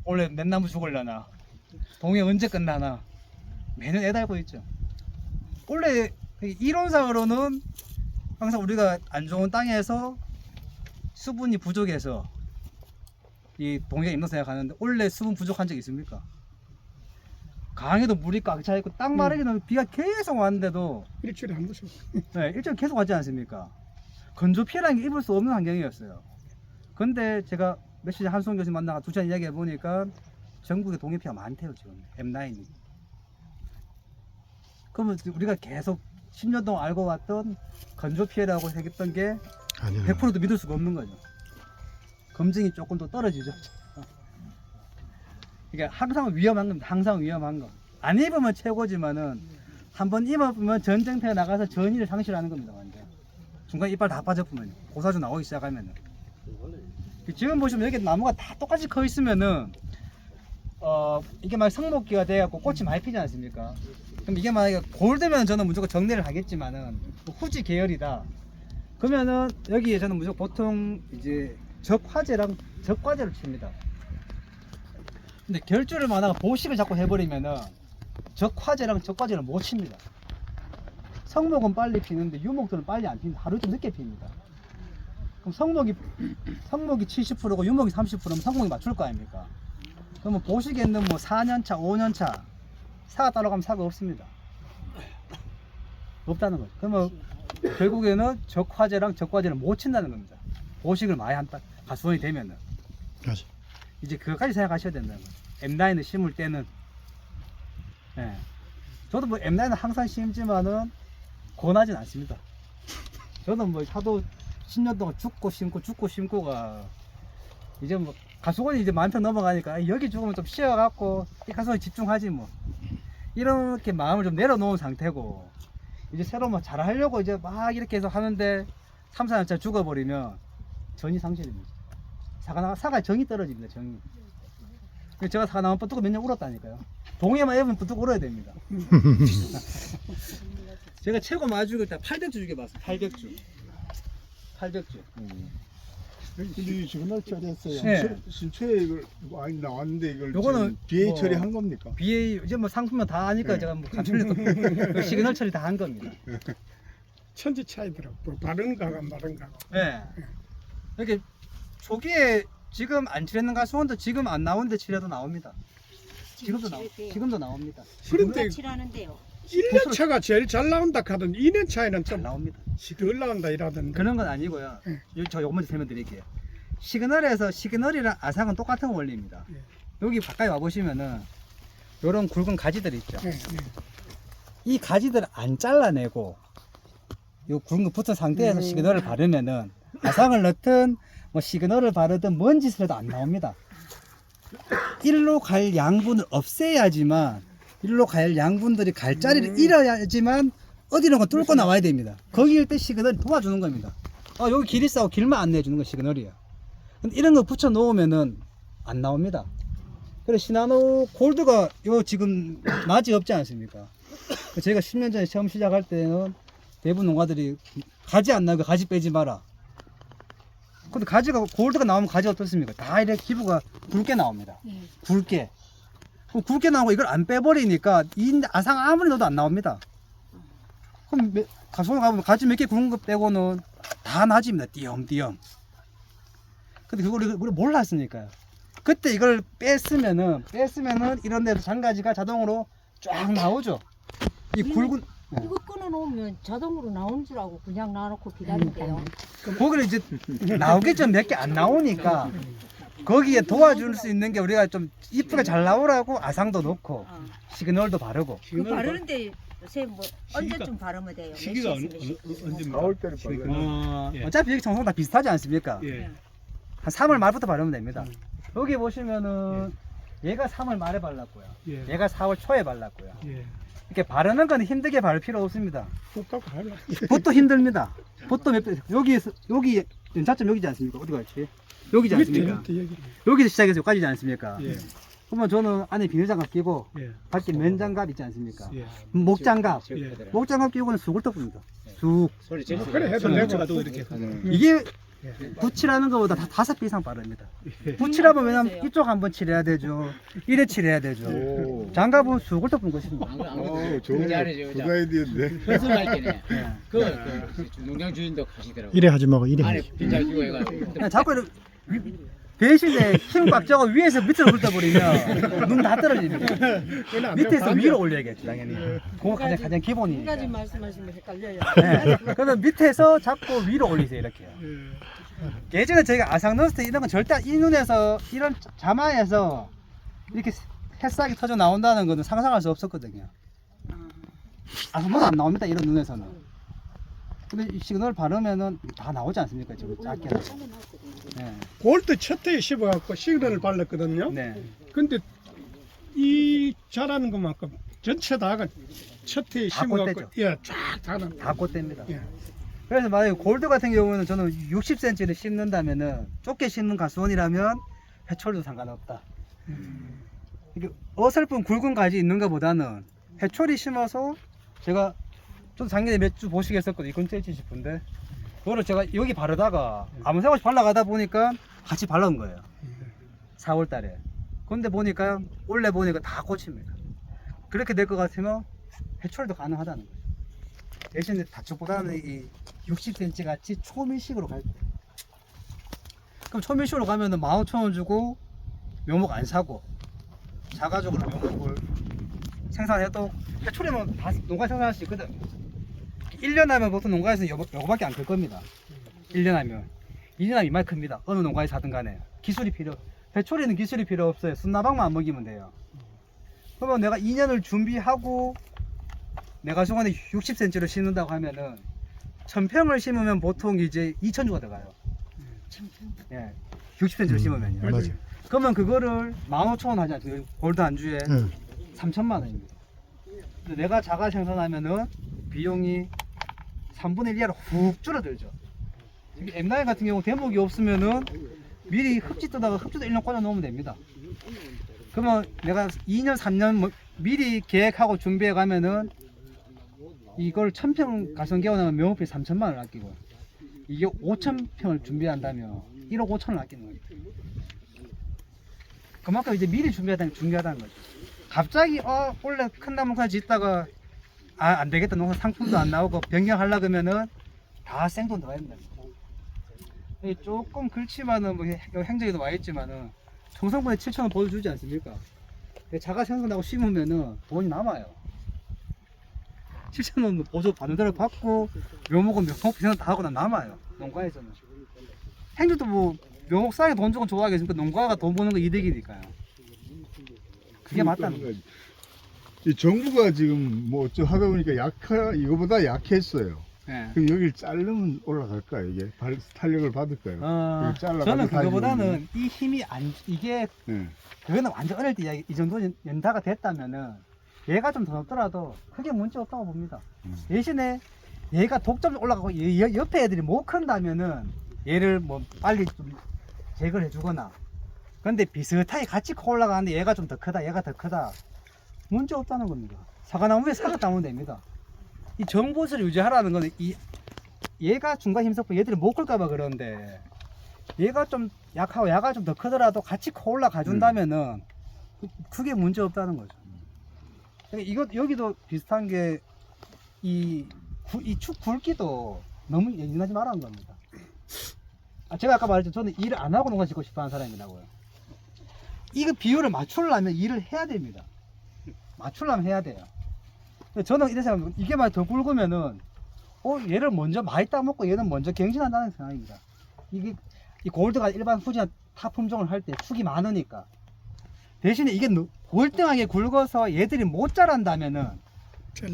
원래 맨나무 죽을려나 동해 언제 끝나나 매년 애달고 있죠. 원래 이론상으로는 항상 우리가 안 좋은 땅에서 수분이 부족해서 이 동해가 있는 생각하는데 원래 수분 부족한 적 있습니까? 강에도 물이 꽉 차 있고 땅 마르기는 비가 계속 왔는데도 일주일에 한 번씩. 네, 일주일 계속 왔지 않습니까? 건조 피해라는 게 입을 수 없는 환경이었어요. 근데 제가 며칠 전에 한수홍 교수님 만나가 2시간 이야기해 보니까 전국에 동해 피해가 많대요 지금 M9이. 그러면 우리가 계속 10년 동안 알고 왔던 건조 피해라고 생각했던 게 100%도 믿을 수가 없는 거죠. 검증이 조금 더 떨어지죠. 이게 항상 위험한 겁니다. 항상 위험한 거. 안 입으면 최고지만은 한번 입어보면 전쟁터에 나가서 전의를 상실하는 겁니다. 완전. 중간에 이빨 다 빠져보면요. 고사주 나오기 시작하면은. 지금 보시면 여기 나무가 다 똑같이 커 있으면은 이게 막 성목기가 돼갖고 꽃이 많이 피지 않습니까? 그럼 이게 만약에 골드면 저는 무조건 정리를 하겠지만은 뭐 후지 계열이다. 그러면은 여기에 저는 무조건 보통 이제 적화재랑 적과제를 칩니다. 근데 결주를 만화가 보식을 자꾸 해버리면은 적화재랑 적과제를 못 칩니다. 성목은 빨리 피는데 유목들은 빨리 안 피는데 하루 좀 늦게 핍니다. 그럼 성목이 70%고 유목이 30%면 성목이 맞출 거 아닙니까? 그러면 보식에는 뭐 4년차, 5년차 사가 따라가면 사가 없습니다. 없다는 거죠. 그러면 결국에는 적화재랑 적과제를 못 친다는 겁니다. 보식을 많이 한다. 가수원이 되면은. 맞아. 이제 그거까지 생각하셔야 된다는 거예요. M9을 심을 때는. 예. 저도 뭐 M9은 항상 심지만은 권하진 않습니다. 저도 뭐 하도 10년 동안 죽고 심고가 이제 뭐 가수원이 이제 만평 넘어가니까 여기 죽으면 좀 쉬어갖고 이 가수원에 집중하지 뭐. 이렇게 마음을 좀 내려놓은 상태고 이제 새로 뭐 잘하려고 이제 막 이렇게 해서 하는데 3, 4년째 죽어버리면 전이 상실입니다. 사가 정이 떨어집니다. 정이. 제가 사가 나면 뻗고 몇 년 울었다니까요. 동해만 해보면 뻗고 울어야 됩니다. 제가 최고 많이 죽일 때 800주 죽여봤어요. 800주. 근데 지금 날 처리했어요. 네. 신초에 이걸 많이 나왔는데 이걸 요거는 BA 뭐 처리한 겁니까? BA 이제 뭐 상품은 다 하니까 제가 뭐 감출도 시그널 처리 다 한 겁니다. 천지 차이더라고. 뭐 바른가가 마른가가. 네. 이렇게 초기에 지금 안 칠했는 가수원도 지금 안 나오는데 칠해도 나옵니다. 지금도 나옵니다. 그런데 칠하는데요. 1년 차가 제일 잘 나온다 하던 2년 차에는 잘 좀 나옵니다. 덜 나온다 이라던데. 그런 건 아니고요. 저 요거 먼저 설명드릴게요. 시그널이랑 아삭은 똑같은 원리입니다. 여기 가까이 와 보시면은 요런 굵은 가지들이 있죠. 이 가지들을 안 잘라내고 요 굵은 거 붙은 상태에서 시그널을 바르면은 아상을 넣든 뭐 시그널을 바르든 뭔 짓을 해도 안 나옵니다. 일로 갈 양분을 없애야지만 일로 갈 양분들이 갈 자리를 잃어야지만 어디론가 뚫고 나와야 됩니다. 거기일 때 시그널이 도와주는 겁니다. 여기 길 있어 하고 길만 안내해 주는 거 시그널이에요. 근데 이런 거 붙여 놓으면은 안 나옵니다. 그래서 시나노 골드가 요 지금 낮이 없지 않습니까? 저희가 10년 전에 처음 시작할 때는 대부분 농가들이 가지 안 나고 가지 빼지 마라. 근데 가지가 골드가 나오면 가지가 어떻습니까? 다 이렇게 기부가 굵게 나옵니다. 굵게. 그럼 굵게 나오고 이걸 안 빼버리니까 이 아상 아무리 넣어도 안 나옵니다. 그럼 가수원 가보면 가지 몇 개 굵은 거 빼고는 다 낮입니다. 띄엄띄엄. 근데 그걸 우리가 몰랐으니까요. 그때 이걸 뺐으면은 이런 데서 장가지가 자동으로 쫙 나오죠. 이 굵은 이거 끊어놓으면 자동으로 나오는 줄 알고 그냥 놔놓고 기다린대요. 거기를 이제 나오겠죠. 몇 개 안 나오니까 거기에 도와줄 수 있는 게 우리가 좀 이쁘게 잘 나오라고 아상도 넣고 시그널도 바르고. 그 바르는데 요새 뭐 언제쯤 바르면 돼요? 시기가 언제 나올 때는 빨라. 어차피 여기 정성 다 비슷하지 않습니까? 한 3월 말부터 바르면 됩니다. 여기 보시면은 얘가 3월 말에 발랐고요. 얘가 4월 초에 발랐고요. 이렇게 바르는 건 힘들게 바를 필요 없습니다. 붓도 힘듭니다. 붓도 여기 연차점 여기지 않습니까? 어디 갔지? 여기지 않습니까? 여기서 시작해서 여기까지지 않습니까? 그러면 저는 안에 비닐장갑 끼고 밖에 면장갑 있지 않습니까? 목장갑. 목장갑 끼고는 쑥을 떠봅니다. 쑥. 그래 해도 되고 이렇게 이게 붓칠하는 것보다 다 5배 이상 빠릅니다. 붓칠하면 왜냐면 이쪽 한번 칠해야 되죠. 이래 칠해야 되죠. 장갑은 쑥을 덮은 것입니다. 좋은 거, 그 아이디어인데. 회수할 때네. 농장 주인도 가시더라고. 이래 하지 말고 이래. 안에 빈잘 끼고 해가지고. 그냥 자꾸 이렇게 대신에 힘 꽉 쥐고 위에서 밑으로 훑어버리면 눈 다 떨어집니다. 밑에서 위로 올려야겠죠, 당연히. 그거 가장 기본이니까. 한 가지 말씀하시면 헷갈려요. 네. 그러면 밑에서 잡고 위로 올리세요, 이렇게요. 예전에 저희가 아상 넣었을 때 이런 건 절대 이 눈에서 이런 자마에서 이렇게 햇싹이 터져 나온다는 것은 상상할 수 없었거든요. 아무도 안 나옵니다, 이런 눈에서는. 근데 이 시그널 바르면은 다 나오지 않습니까? 지금 작게. 네. 골드 첫 해에 씹어갖고 시그널을 발랐거든요. 네. 근데 이 자라는 것만큼 전체 다가 첫 해에 다 심어갖고 꽃대죠. 쫙 다는 다 꽃대입니다. 예. 그래서 만약에 골드 같은 경우는 저는 60cm를 심는다면은 좁게 심는 가수원이라면 해초리도 상관없다. 이게 어설픈 굵은 가지 있는 것보다는 해초리 심어서 제가 저도 작년에 몇 주 보시겠었거든요. 이 근처에 있지 싶은데 그거를 제가 여기 바르다가 아무 생각 없이 발라가다 보니까 같이 발라온 거예요. 4월 달에. 근데 보니까 올해 보니까 다 꽂힙니다. 그렇게 될 것 같으면 해초리도 가능하다는 거예요. 대신에 다쪽보다는 이 60cm 같이 초밀식으로 갈 때. 그럼 초밀식으로 가면은 15,000원 주고 묘목 안 사고 자가적으로 묘목을 생산해도 해초리면 다 농가 생산할 수 있거든. 1년 하면 보통 농가에서는 요거밖에 안 클 겁니다. 1년 하면 2년 하면 이만큼 큽니다. 어느 농가에 사든 간에 기술이 해초리는 기술이 필요 없어요. 순나방만 안 먹이면 돼요. 그러면 내가 2년을 준비하고 내가 저번에 60cm를 심는다고 하면은 1000평을 심으면 보통 이제 2,000주가 들어가요. 예, 60cm를 심으면요. 맞아요. 그러면 그거를 15,000원 하지 않습니까? 골드 안주에 3,000만 원입니다. 근데 내가 자가 생산하면은 비용이 3분의 1 이하로 훅 줄어들죠. M9 같은 경우 대목이 없으면은 미리 흡지 뜨다가 흡지도 1년 꽂아 놓으면 됩니다. 그러면 내가 2년 3년 미리 계획하고 준비해 가면은 이걸 1000평 가성 개원하면 묘목비 3,000만 원 아끼고 이게 5,000평을 준비한다면 1억 5천을 아끼는 거죠. 그만큼 이제 미리 중요하다는 거죠. 갑자기 원래 큰 나무까지 짓다가 안 되겠다, 농사 상품도 안 나오고 변경하려고 그러면은 다 생돈 들어가야 된다. 조금 그렇지만은 뭐 행정에도 와 있지만은 정성분에 7,000원 보여주지 않습니까? 자가 생산하고 심으면은 돈이 남아요. 7,000원 보조 받는 대로 받고 묘목은 묘목 생산 다 하고 남아요. 농가에서는. 행정도 뭐 묘목 싸게 돈 주고 좋아하겠습니까? 농가가 돈 버는 거 이득이니까요. 그게 맞다는 거죠. 이 정부가 지금 뭐 어쩌 하다 보니까 이거보다 약했어요. 예. 그럼 여기를 자르면 올라갈까요? 이게 탄력을 받을까요? 여기 잘라가지고 저는 다니면. 그거보다는 이 힘이 이게 예. 그거는 완전 어릴 때 이야기. 이 정도 연타가 됐다면은 얘가 좀 더 높더라도 크게 문제 없다고 봅니다. 대신에 얘가 독점이 올라가고 옆에 애들이 못 큰다면은 얘를 뭐 빨리 좀 제거를 해주거나. 근데 비슷하게 같이 커 올라가는데 얘가 좀 더 크다, 얘가 더 크다. 문제 없다는 겁니다. 사과나무에 사과 따면 됩니다. 이 정보를 유지하라는 거는 얘가 중간 힘석고 얘들이 못 클까봐 그러는데 얘가 좀 약하고 얘가 좀 더 크더라도 같이 커 올라가 준다면은 크게 문제 없다는 거죠. 그러니까 여기도 비슷한 게 이 축 굵기도 너무 예민하지 말라는 겁니다. 제가 아까 말했죠. 저는 일을 안 하고 농사 짓고 싶어 하는 사람이라고요. 이거 비율을 맞추려면 일을 해야 됩니다. 맞추려면 해야 돼요. 저는 이런 생각합니다. 이게 만약 더 굵으면은 얘를 먼저 많이 따먹고 얘는 먼저 갱신한다는 생각입니다. 이 골드가 일반 후지나 탑 품종을 할 때 축이 많으니까. 대신에 이게 월등하게 굵어서 얘들이 못 자란다면은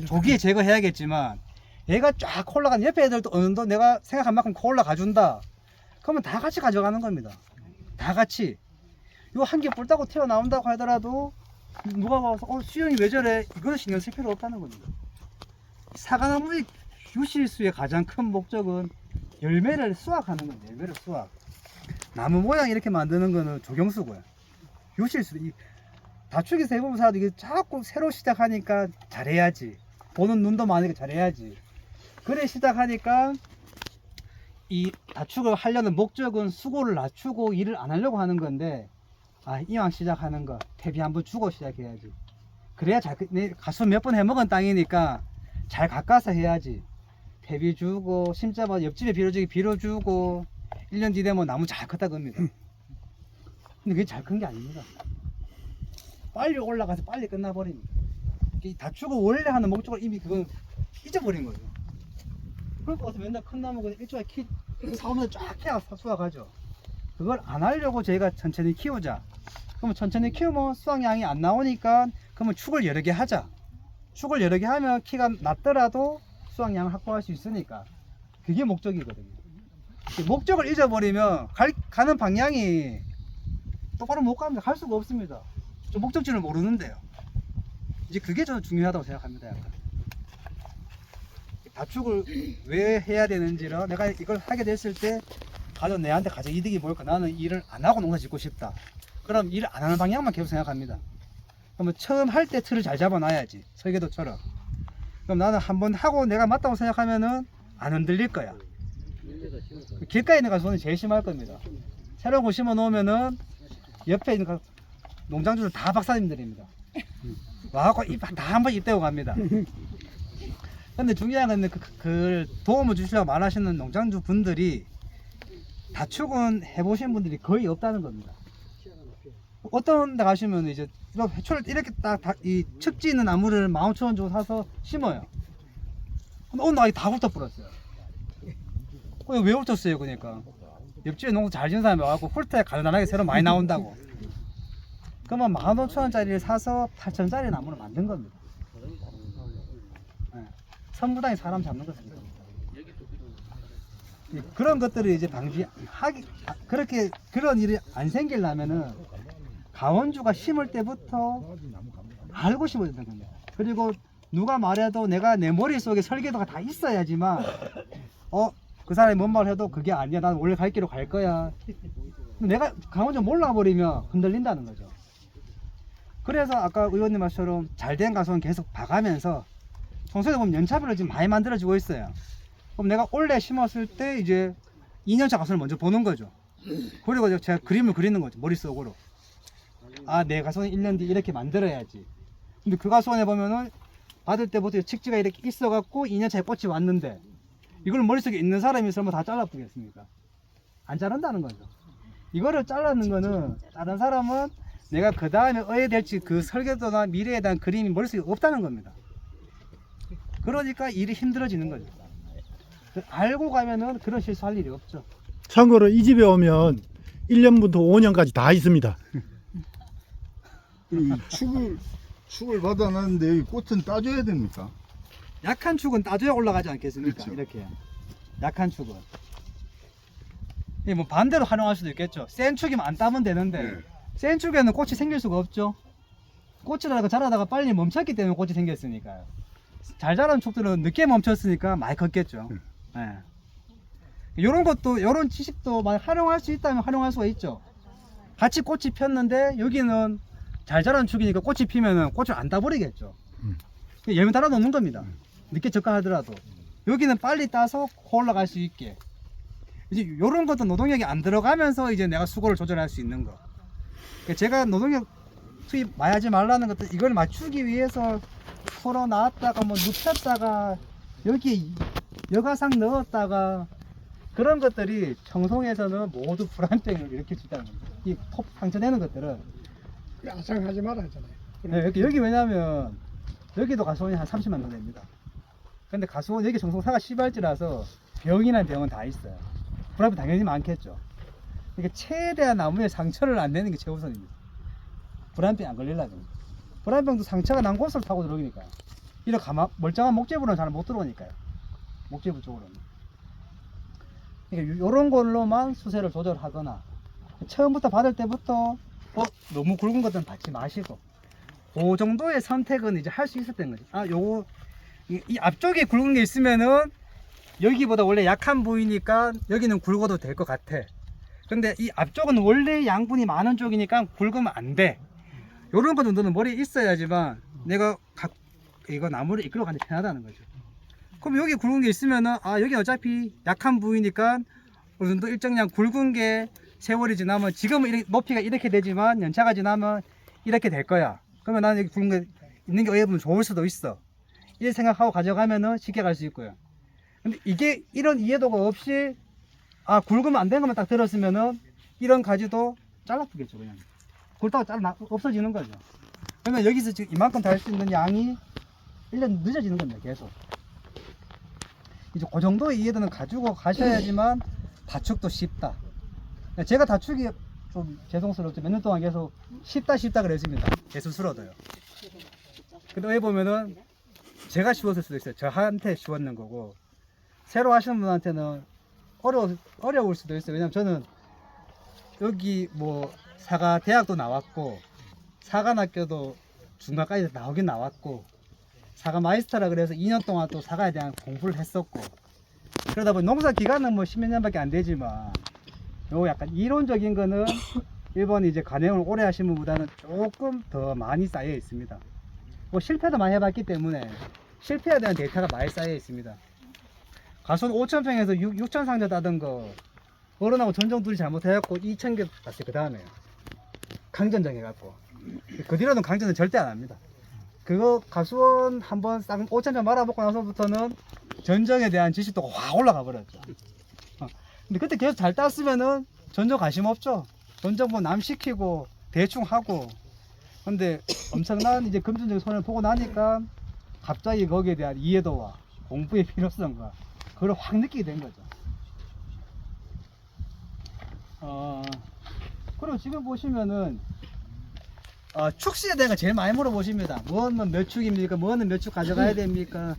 조기에 제거해야겠지만 얘가 쫙 올라간 옆에 애들도 어느 정도 내가 생각한 만큼 올라가 준다. 그러면 다 같이 가져가는 겁니다. 다 같이. 이거 한 개 뿔 따고 튀어나온다고 하더라도 누가 와서 수영이 왜 저래? 이거는 신경 쓸 필요 없다는 겁니다. 사과나무의 유실수의 가장 큰 목적은 열매를 수확하는 거예요. 열매를 수확. 나무 모양 이렇게 만드는 거는 조경수고요. 유실수. 다축에서 해보면 사도 이게 자꾸 새로 시작하니까 잘해야지. 보는 눈도 많으니까 잘해야지. 그래 시작하니까 이 다축을 하려는 목적은 수고를 낮추고 일을 안 하려고 하는 건데 이왕 시작하는 거 퇴비 한번 주고 시작해야지. 그래야 내 가수 몇 번 해먹은 땅이니까 잘 가까서 해야지. 퇴비 주고 심자마자 옆집에 비료주기 비료 주고 1년 뒤 되면 나무 잘 컸다 겁니다. 근데 그게 잘 큰 게 아닙니다. 빨리 올라가서 빨리 끝나버립니다. 다축을 원래 하는 목적을 이미 그건 잊어버린 거죠. 그러니까 어서 맨날 큰 나무 그냥 일조에 사오면 쫙 해야 수확하죠. 그걸 안 하려고 저희가 천천히 키우자. 그러면 천천히 키우면 수확량이 안 나오니까 그러면 축을 여러 개 하자. 축을 여러 개 하면 키가 낮더라도 수확량을 확보할 수 있으니까 그게 목적이거든요. 목적을 잊어버리면 가는 방향이 똑바로 못 갑니다. 갈 수가 없습니다. 저 목적지를 모르는데요. 이제 그게 저는 중요하다고 생각합니다. 약간. 다축을 왜 해야 되는지를 내가 이걸 하게 됐을 때 내한테 가장 이득이 뭘까? 나는 일을 안 하고 농사 짓고 싶다. 그럼 일을 안 하는 방향만 계속 생각합니다. 그러면 처음 할 때 틀을 잘 잡아놔야지. 설계도처럼. 그럼 나는 한번 하고 내가 맞다고 생각하면은 안 흔들릴 거야. 길가에 있는 가수는 제일 심할 겁니다. 새로운 거 심어 놓으면은 옆에 있는 농장주들 다 박사님들입니다. 와갖고 다 한 번 입대고 갑니다. 근데 중요한 건 그 도움을 주시려고 말하시는 농장주 분들이 다축은 해보신 분들이 거의 없다는 겁니다. 어떤 데 가시면 이제 회초를 이렇게 이 척지 있는 나무를 15,000원 주고 사서 심어요. 근데 어느 날 다 훑어버렸어요. 왜 훑었어요? 그러니까 옆집에 농사 잘 지은 사람이 와갖고 훑어야 가난하게 새로 많이 나온다고. 그러면 15,000원짜리를 사서 8,000원짜리 나무를 만든 겁니다. 네. 선무당이 사람 잡는 것입니다. 그런 것들을 이제 그렇게 그런 일이 안 생기려면은 가원주가 심을 때부터 알고 심어야 되는 겁니다. 그리고 누가 말해도 내가 내 머릿속에 설계도가 다 있어야지만 그 사람이 뭔 말 해도 그게 아니야. 난 원래 갈 길로 갈 거야. 내가 가원주 몰라버리면 흔들린다는 거죠. 그래서 아까 의원님 말처럼 잘된 가수는 계속 봐가면서 청소에 보면 연차별로 지금 많이 만들어지고 있어요. 그럼 내가 원래 심었을 때 이제 2년차 가수를 먼저 보는 거죠. 그리고 제가 그림을 그리는 거죠. 머릿속으로. 내 가수는 1년 뒤 이렇게 만들어야지. 근데 그 가수원에 보면은 받을 때부터 칙지가 이렇게 있어갖고 2년차에 꽃이 왔는데 이걸 머릿속에 있는 사람이 설마 다 잘라보겠습니까? 안 자른다는 거죠. 이거를 잘라는 거는 다른 사람은 내가 그 다음에 어야 될지 그 설계도나 미래에 대한 그림이 머릿속에 없다는 겁니다. 그러니까 일이 힘들어지는 거죠. 알고 가면은 그런 실수할 일이 없죠. 참고로 이 집에 오면 1년부터 5년까지 다 있습니다. 이 축을 축을 받아놨는데 여기 꽃은 따줘야 됩니까? 약한 축은 따줘야 올라가지 않겠습니까? 그렇죠. 이렇게 약한 축은. 이게 뭐 반대로 활용할 수도 있겠죠. 센 축이면 안 따면 되는데 네. 센 축에는 꽃이 생길 수가 없죠. 꽃이라가 자라다가 빨리 멈췄기 때문에 꽃이 생겼으니까요. 잘 자란 축들은 늦게 멈췄으니까 많이 컸겠죠. 예. 이런 것도 이런 지식도 많이 활용할 수 있다면 활용할 수가 있죠. 같이 꽃이 폈는데 여기는 잘 자란 축이니까 꽃이 피면은 꽃을 안 따버리겠죠. 예면 따라 놓는 겁니다. 늦게 접근하더라도 여기는 빨리 따서 올라갈 수 있게. 이제 이런 것도 노동력이 안 들어가면서 이제 내가 수고를 조절할 수 있는 거. 그러니까 제가 노동력 투입 많이 하지 말라는 것도 이걸 맞추기 위해서 풀어 놨다가 뭐 눕혔다가 여기 여가상 넣었다가 그런 것들이 청송에서는 모두 불안증을 일으킬 수 있다는 겁니다. 이 톱 상처 내는 것들은 야상하지 말아 하잖아요. 네, 여기 왜냐면 여기도 가수원이 한 30만 원 됩니다. 근데 가수원 여기 정성사가 시발지라서 병이나 병은 다 있어요. 불안병 당연히 많겠죠. 그러니까 최대한 나무에 상처를 안 내는 게 최우선입니다. 불안병 안 걸리려면. 불안병도 상처가 난 곳을 타고 들어오니까. 이런 멀쩡한 목재부는 잘 못 들어오니까요. 목재부 쪽으로는. 그러니까 이런 걸로만 수세를 조절하거나 처음부터 받을 때부터 너무 굵은 것들은 받지 마시고 그 정도의 선택은 이제 할 수 있었던 거죠. 아, 요거 이 앞쪽에 굵은 게 있으면은 여기보다 원래 약한 부위니까 여기는 굵어도 될 것 같아. 근데 이 앞쪽은 원래 양분이 많은 쪽이니까 굵으면 안 돼. 요런 거 정도는 머리에 있어야지만 내가 이거 나무를 이끌어가는 데 편하다는 거죠. 그럼 여기 굵은 게 있으면은 아, 여기 어차피 약한 부위니까 어느 정도 일정량 굵은 게 세월이 지나면 지금은 이렇게 높이가 이렇게 되지만 연차가 지나면 이렇게 될 거야. 그러면 나는 여기 굵은 게 있는 게 어떻게 보면 좋을 수도 있어. 이렇게 생각하고 가져가면은 쉽게 갈 수 있고요. 근데 이게 이런 이해도가 없이 아, 굵으면 안 되는 것만 딱 들었으면은 이런 가지도 잘라주겠죠. 그냥 굵다고 잘라 없어지는 거죠. 그러면 여기서 지금 이만큼 달 수 있는 양이 1년 늦어지는 겁니다. 계속. 이제 그 정도의 이해도는 가지고 가셔야지만 다축도 쉽다. 제가 다축이 좀 죄송스럽죠. 몇 년 동안 계속 쉽다 그랬습니다. 개수스러워도요. 근데 왜 보면은 제가 쉬웠을 수도 있어요. 저한테 쉬웠는 거고 새로 하시는 분한테는 어려울 수도 있어요. 왜냐면 저는 여기 뭐 사과 대학도 나왔고 사과학교도 중간까지 나오긴 나왔고 사과 마이스터라 그래서 2년 동안 또 사과에 대한 공부를 했었고 그러다 보니 농사 기간은 뭐 10몇 년밖에 안 되지만 요 약간 이론적인 거는 일본 이제 관행을 오래 하신 분보다는 조금 더 많이 쌓여 있습니다. 뭐 실패도 많이 해봤기 때문에 실패에 대한 데이터가 많이 쌓여 있습니다. 가수원 5,000평에서 6,000 상자 따던 거 어른하고 전정 둘이 잘못해갖고 2,000개 땄어요. 그 다음에 강전정 해갖고 그 뒤로는 강전은 절대 안 합니다. 그거 가수원 한번 싹 5,000평 말아먹고 나서부터는 전정에 대한 지식도가 확 올라가 버렸죠. 근데 그때 계속 잘 땄으면은 전정 관심 없죠. 전정 뭐 남 시키고 대충 하고. 근데 엄청난 이제 금전적인 손해를 보고 나니까 갑자기 거기에 대한 이해도와 공부의 필요성과 그걸 확 느끼게 된 거죠. 그리고 지금 보시면은 축시에 대한 거 제일 많이 물어보십니다. 뭐는 몇 축입니까? 뭐는 몇 축 가져가야 됩니까?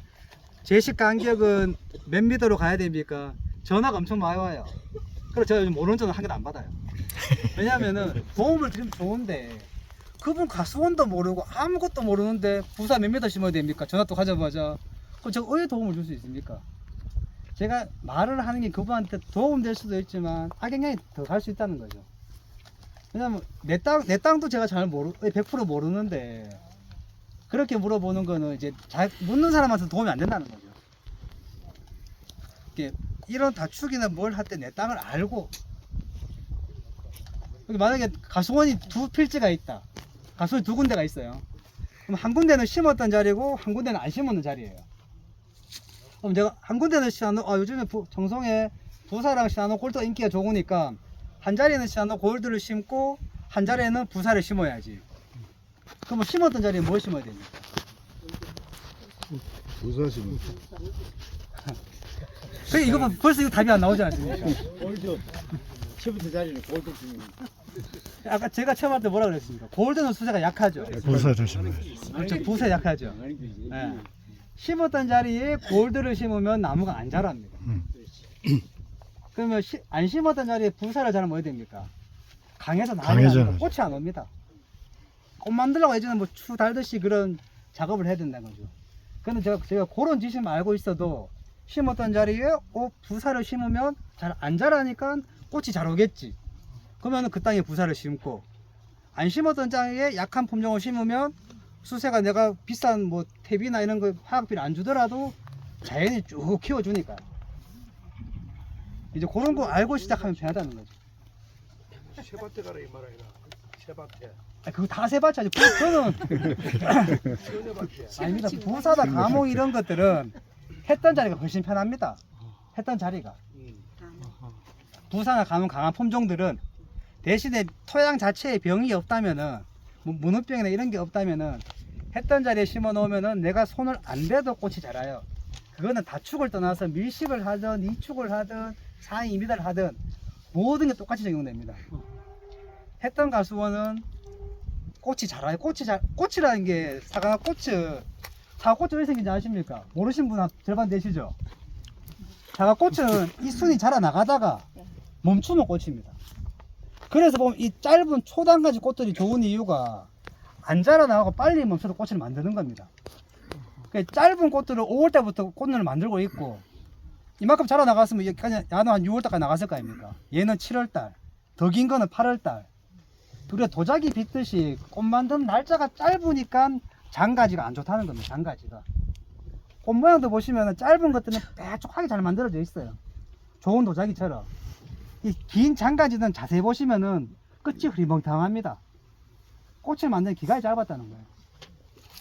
제식 간격은 몇 미터로 가야 됩니까? 전화가 엄청 많이 와요. 그래서 제가 요즘 모르는 전화 한 개도 안 받아요. 왜냐면은 도움을 드리면 좋은데 그분 가수원도 모르고 아무것도 모르는데 부사 몇 미터 심어야 됩니까? 전화 또 가져보자. 그럼 제가 왜 도움을 줄 수 있습니까? 제가 말을 하는 게 그분한테 도움될 수도 있지만 악영향이 더 갈 수 있다는 거죠. 왜냐면 내 땅도 제가 잘 100% 모르는데 그렇게 물어보는 거는 이제 잘 묻는 사람한테 도움이 안 된다는 거죠. 이런 다축이나 뭘 할 때 내 땅을 알고 만약에 가수원이 두 필지가 있다. 가수원이 두 군데가 있어요. 그럼 한 군데는 심었던 자리고 한 군데는 안 심었는 자리예요. 그럼 제가 한 군데는 시나노 요즘에 정성에 부사랑 시나노 골드가 인기가 좋으니까 한 자리에는 시나노 골드를 심고 한 자리에는 부사를 심어야지. 그럼 심었던 자리에 뭘 심어야 됩니까? 부사 심은. 그래 이거 벌써 이거 답이 안 나오지 않습니까? 골드 10부터 자리는 골드 중입니다. 아까 제가 처음 할 때 뭐라 그랬습니까? 골드는 수세가 약하죠. 부사를 심어요. 그렇죠. 부세 약하죠. 예. 심었던 자리에 골드를 심으면 나무가 안 자랍니다. 그러면 안 심었던 자리에 부사를 자르면 어떻게 됩니까? 강해서 나무가 꽃이 안 옵니다. 꽃 만들려고 예전에 뭐 추 달듯이 그런 작업을 해야 된다는 거죠. 근데 제가 그런 지식만 알고 있어도 심었던 자리에 부사를 심으면 잘 안 자라니까 꽃이 잘 오겠지. 그러면 그 땅에 부사를 심고, 안 심었던 땅에 약한 품종을 심으면 수세가 내가 비싼 뭐 탭이나 이런 거 화학비를 안 주더라도 자연이 쭉 키워주니까. 이제 그런 거 알고 시작하면 편하다는 거죠. 세밭에 가라 이 말이야. 세밭에. 그거 다 세봤죠. 저는 아닙니다. 부사다 감옥 이런 것들은 했던 자리가 훨씬 편합니다. 했던 자리가. 부사나 감옥 강한 품종들은 대신에 토양 자체에 병이 없다면은 뭐 문어병이나 이런 게 없다면은 했던 자리에 심어 놓으면은 내가 손을 안 대도 꽃이 자라요. 그거는 다축을 떠나서 밀식을 하든 이축을 하든 상위 미달 하든 모든 게 똑같이 적용됩니다. 했던 가수원은 꽃이 자라요. 꽃이라는 게 사과꽃이 왜 생긴지 아십니까? 모르신 분 한 절반 되시죠? 사과꽃은 이 순이 자라나가다가 멈추면 꽃입니다. 그래서 보면 이 짧은 초단가지 꽃들이 좋은 이유가 안 자라나가고 빨리 멈춰서 꽃을 만드는 겁니다. 그러니까 짧은 꽃들을 5월달부터 꽃을 만들고 있고, 이만큼 자라나갔으면 야는 한 6월달까지 나갔을 거 아닙니까? 얘는 7월달, 더 긴 거는 8월달. 우리가 도자기 빗듯이 꽃 만드는 날짜가 짧으니까 장가지가 안 좋다는 겁니다. 장가지가. 꽃 모양도 보시면 짧은 것들은 빼쪽하게 잘 만들어져 있어요. 좋은 도자기처럼. 이 긴 장가지는 자세히 보시면은 끝이 흐리멍텅합니다. 꽃을 만드는 기간이 짧았다는 거예요.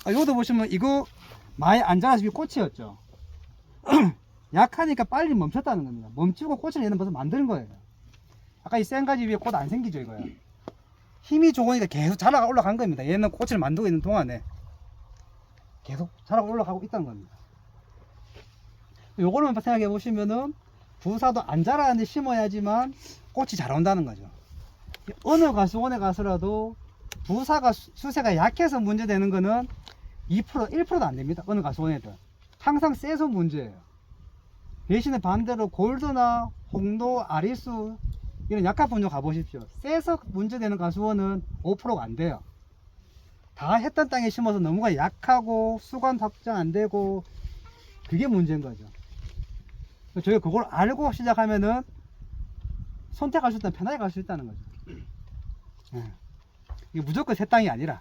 이것도 보시면 이거 많이 안 자라서 이게 꽃이었죠. 약하니까 빨리 멈췄다는 겁니다. 멈추고 꽃을 얘는 벌써 만드는 거예요. 아까 이 센 가지 위에 꽃 안 생기죠, 이거요. 힘이 좋으니까 계속 자라가 올라간 겁니다. 얘는 꽃을 만들고 있는 동안에 계속 자라가 올라가고 있다는 겁니다. 요거를 생각해 보시면은 부사도 안 자라는데 심어야지만 꽃이 잘 온다는 거죠. 어느 가수원에 가서라도 부사가 수세가 약해서 문제되는 거는 2%, 1%도 안 됩니다. 어느 가수원에도 항상 세서 문제예요. 대신에 반대로 골드나 홍도, 아리수 이런 약한 품종 가보십시오. 세서 문제되는 가수원은 5%가 안 돼요. 다 했던 땅에 심어서 너무가 약하고 수관 확장 안 되고 그게 문제인 거죠. 저희가 그걸 알고 시작하면은 선택할 수 있다면 편하게 갈 수 있다는 거죠. 이게 무조건 새 땅이 아니라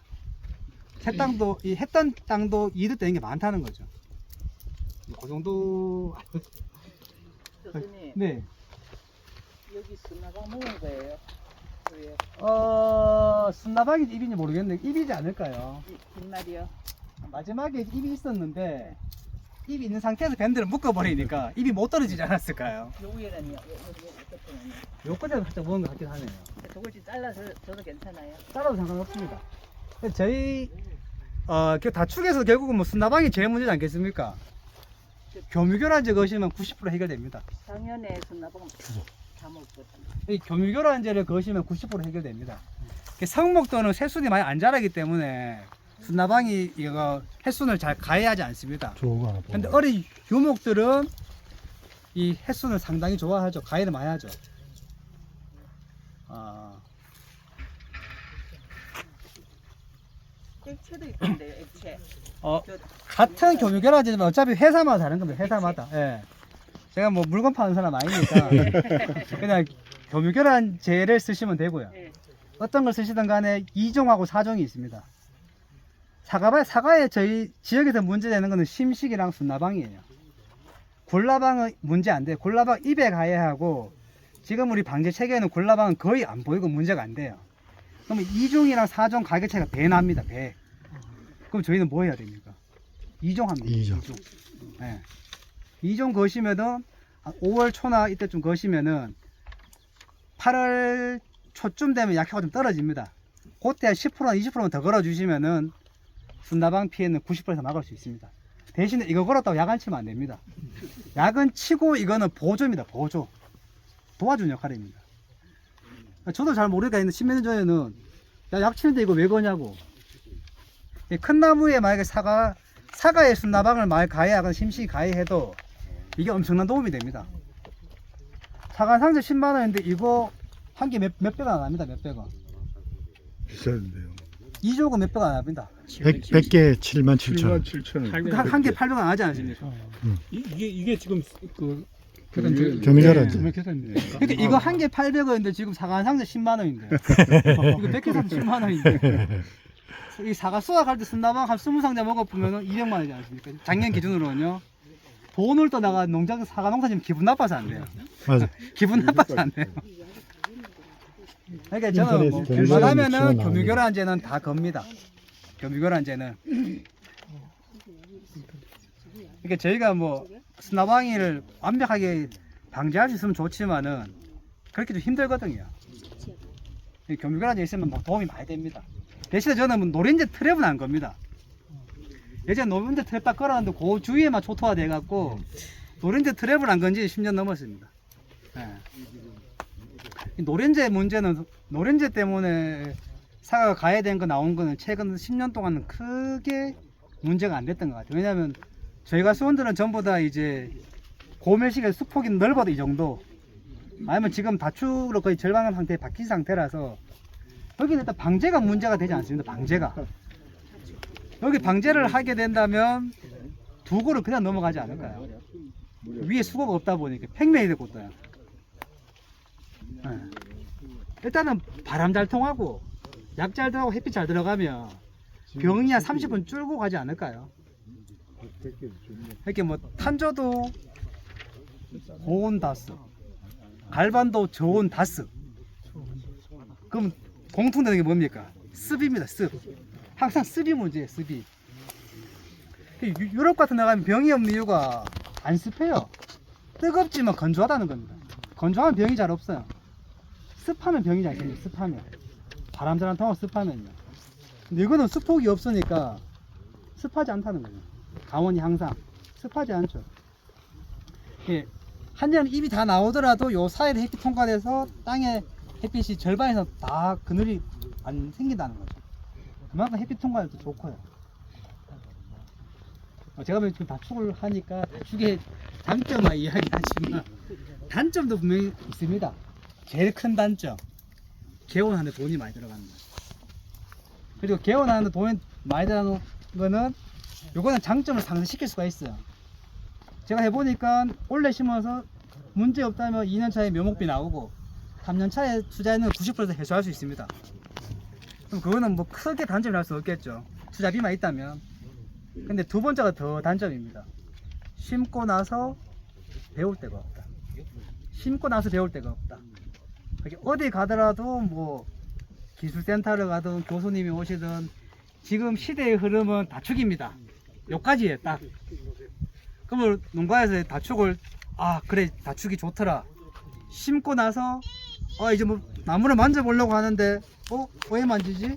새 땅도 이 했던 땅도 이득되는 게 많다는 거죠. 그 정도. 교수님. 네. 여기 스나방 먹은 거예요? 순나방이 입인지 모르겠는데 입이지 않을까요? 뒷말이요. 마지막에 입이 있었는데 입이 있는 상태에서 밴드를 묶어버리니까 입이 못 떨어지지 않았을까요? 요 위에는요? 요 끝에는요? 요 끝에는 살짝 먹은 것 같긴 하네요. 저것이 잘라서 저도 괜찮아요? 잘라도 상관없습니다. 저희 그 다축에서 결국은 뭐 순나방이 제일 문제지 않겠습니까? 교미교란제 거시면 90% 해결됩니다. 작년에 스나방 다 먹거든요. 이 교미교란제를 거시면 90% 해결됩니다. 성목도는 새순이 많이 안 자라기 때문에 순나방이 이거 햇순을 잘 가해하지 않습니다. 근데 어린 유목들은 이 햇순을 상당히 좋아하죠. 가해를 많이 하죠. 액체도 있던데요, 액체. 같은 교미교란제지만 어차피 회사마다 다른 겁니다. 회사마다. 예. 제가 뭐 물건 파는 사람 아니니까 그냥 교미교란제를 쓰시면 되고요. 어떤 걸 쓰시든 간에 2종하고 4종이 있습니다. 사과에 저희 지역에서 문제되는 거는 심식이랑 순나방이에요. 굴라방은 문제 안 돼요. 굴라방 입에 가해하고 지금 우리 방제 체계에는 굴라방은 거의 안 보이고 문제가 안 돼요. 그러면 2종이랑 4종 가격 차이가 배 납니다. 배. 그럼 저희는 뭐 해야 됩니까? 2종 합니다. 2종. 네. 2종 거시면은 5월 초나 이때쯤 거시면은 8월 초쯤 되면 약효가 좀 떨어집니다. 그때 한 10%나 20%만 더 걸어주시면은 순나방 피해는 90%에서 막을 수 있습니다. 대신에 이거 걸었다고 약은 치면 안 됩니다. 약은 치고 이거는 보조입니다. 보조. 도와주는 역할입니다. 저도 잘 모르니까 했는데 10몇 년 전에는 야, 약 치는데 이거 왜 거냐고. 큰 나무에 만약에 사과의 순나방을 만약 가해하거나 심시 가해해도 이게 엄청난 도움이 됩니다. 사과 한 상자 10만 원인데 이거 한 개 몇백 원 안 합니다. 몇백 원. 비싼데요. 2조가 몇백 원 안 합니다. 100개 77,000원. 77,000원. 한 개 800원 안 하지 않습니까? 이게 지금 그 경미자란지. 그러니까 이거 한 개 800원인데 지금 사과 한 상자 10만 원인데 이거 100개 사면 10만 원인데 이 사과 수확할 때 쓴다방 한 20상자 먹어보면 200만 원이지 않습니까? 작년 기준으로는요. 돈을 떠나가 농장 사과 농사 지금 기분 나빠서 안 돼요. 맞아. 기분 나빠서 안 돼요. 그러니까 저는 뭐 웬만하면은 교미교란제는 다 겁니다. 교미교란제는. 그러니까 저희가 뭐 스나방이를 완벽하게 방지할 수 있으면 좋지만은 그렇게 좀 힘들거든요. 교미교란제 있으면 뭐 도움이 많이 됩니다. 대신에 저는 뭐 노린재 트랩은 안 겁니다. 예전에 노린재 트랩 딱 걸어놨는데 그 주위에만 초토화 돼갖고 노린재 트랩을 안 건 지 10년 넘었습니다. 네. 이 노린재 문제는 노린재 때문에 사과가 가해된 거 나온 거는 최근 10년 동안은 크게 문제가 안 됐던 것 같아요. 왜냐하면 저희가 수원들은 전부 다 이제 고멜식의 수폭이 넓어도 이 정도, 아니면 지금 다축으로 거의 절반의 상태에 바뀐 상태라서 여기는 일단 방제가 문제가 되지 않습니다. 방제가 여기 방제를 하게 된다면 두고를 그냥 넘어가지 않을까요? 위에 수고가 없다 보니까 팽매이 되고 있어요. 네. 일단은 바람 잘 통하고 약 잘 들어가고 햇빛 잘 들어가면 병이 한 30분 줄고 가지 않을까요? 이렇게 뭐 탄저도 고온 다스, 갈반도 저온 다스. 그럼 공통되는 게 뭡니까? 습입니다. 습. 항상 습이 문제예요. 습이. 유럽 같은 데 가면 병이 없는 이유가 안 습해요. 뜨겁지만 건조하다는 겁니다. 건조하면 병이 잘 없어요. 습하면 병이 잘 생겨요. 습하면. 바람 잘 안 통하고 습하면요. 근데 이거는 습폭이 없으니까 습하지 않다는 거죠. 강원이 항상 습하지 않죠. 예, 한여름 잎이 다 나오더라도 요 사이를 햇빛 통과돼서 땅에 햇빛이 절반에서 다 그늘이 안 생긴다는 거죠. 그만큼 햇빛 통과도 좋고요. 제가 지금 다축을 하니까 다축의 장점만 이야기하지만 단점도 분명히 있습니다. 제일 큰 단점, 개원하는데 돈이 많이 들어갑니다. 그리고 개원하는데 돈이 많이 들어가는 거는 요거는 장점을 상쇄시킬 수가 있어요. 제가 해보니까 올해 심어서 문제 없다면 2년 차에 묘목비 나오고 3년 차에 투자에는 90% 해소할 수 있습니다. 그럼 그거는 뭐 크게 단점이랄 수 없겠죠. 투자비만 있다면. 근데 두 번째가 더 단점입니다. 심고 나서 배울 데가 없다. 심고 나서 배울 데가 없다. 어디 가더라도 뭐 기술센터를 가든 교수님이 오시든 지금 시대의 흐름은 다축입니다. 요까지예요. 딱. 그러면 농가에서 다축을 그래 다축이 좋더라. 심고 나서 이제 뭐 나무를 만져보려고 하는데 왜 만지지?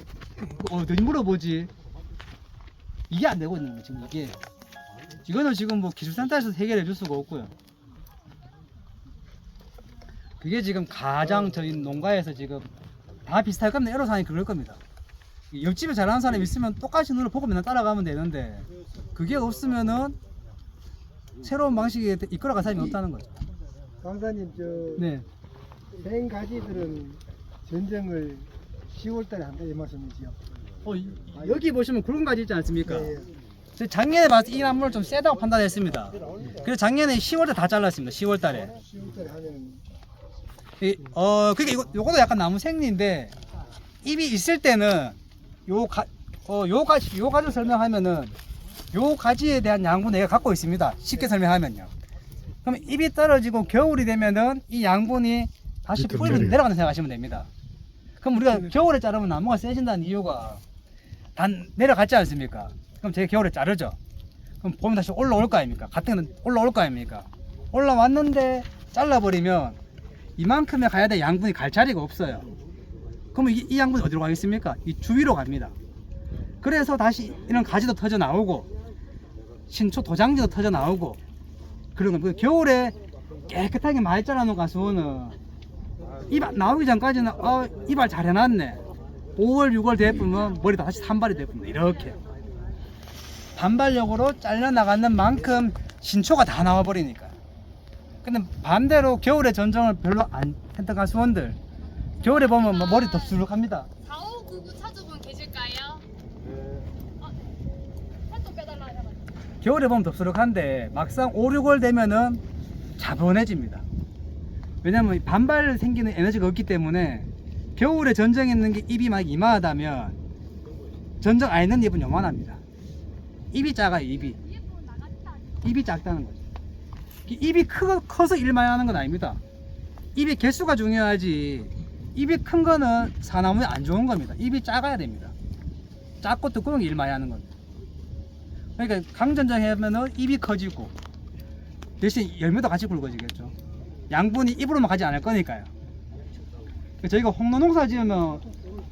어디 물어보지? 이게 안 되고 있는 거예요. 지금 이거는 지금 뭐 기술센터에서 해결해 줄 수가 없고요. 그게 지금 가장 저희 농가에서 지금 다 비슷할 겁니다. 애로사항이 그럴 겁니다. 옆집에 잘하는 사람이 있으면 똑같이 눈을 보고 맨날 따라가면 되는데 그게 없으면은 새로운 방식에 이끌어갈 사람이 없다는 거죠. 강사님 네. 생가지들은 전쟁을 10월달에 한다 이 말씀이지요. 여기 보시면 굵은 가지 있지 않습니까? 네. 작년에 봤을 때 이 나무를 좀 세다고 판단했습니다. 그래서 작년에 10월달에 다 잘랐습니다. 10월달에. 10월달에 하면 그게 요거도 약간 나무 생리인데 잎이 있을 때는 요 가지를 설명하면은 요 가지에 대한 양분 내가 갖고 있습니다. 쉽게 설명하면요. 그럼 잎이 떨어지고 겨울이 되면은 이 양분이 다시 뿌리로 내려간다 생각하시면 됩니다. 그럼 우리가 겨울에 자르면 나무가 세진다는 이유가 내려갔지 않습니까? 그럼 제가 겨울에 자르죠. 그럼 봄에 다시 올라올 거 아닙니까? 같은 건 올라올 거 아닙니까? 올라왔는데 잘라버리면 이만큼에 가야 될 양분이 갈 자리가 없어요. 그러면 이 양분이 어디로 가겠습니까? 이 주위로 갑니다. 그래서 다시 이런 가지도 터져 나오고 신초 도장지도 터져 나오고 그런 겁니다. 겨울에 깨끗하게 많이 잘라놓은 가수는 이발 나오기 전까지는 이발 잘 해놨네. 5월 6월 되면 머리도 다시 산발이 되면 이렇게 반발력으로 잘려나가는 만큼 신초가 다 나와버리니까. 근데 반대로 겨울에 전정을 별로 안 했던 가수원들 겨울에 보면 뭐 머리 덥수룩합니다. 4599 차주분 계실까요? 팔도 빼달라 해가지고. 겨울에 보면 덥수룩한데 막상 5, 6월 되면은 차분해집니다. 왜냐면 반발 생기는 에너지가 없기 때문에 겨울에 전정했는 게 입이 막 이마하다면 전정 안 했는 입은 요만합니다. 입이 작아요. 입이 작다는 거죠. 입이 커서 일 많이 하는 건 아닙니다. 입의 개수가 중요하지 입이 큰 거는 사나무에 안 좋은 겁니다. 입이 작아야 됩니다. 작고 두꺼운 게 일 많이 하는 겁니다. 그러니까 강전정 하면은 입이 커지고 대신 열매도 같이 굵어지겠죠. 양분이 입으로만 가지 않을 거니까요. 저희가 홍로 농사 지으면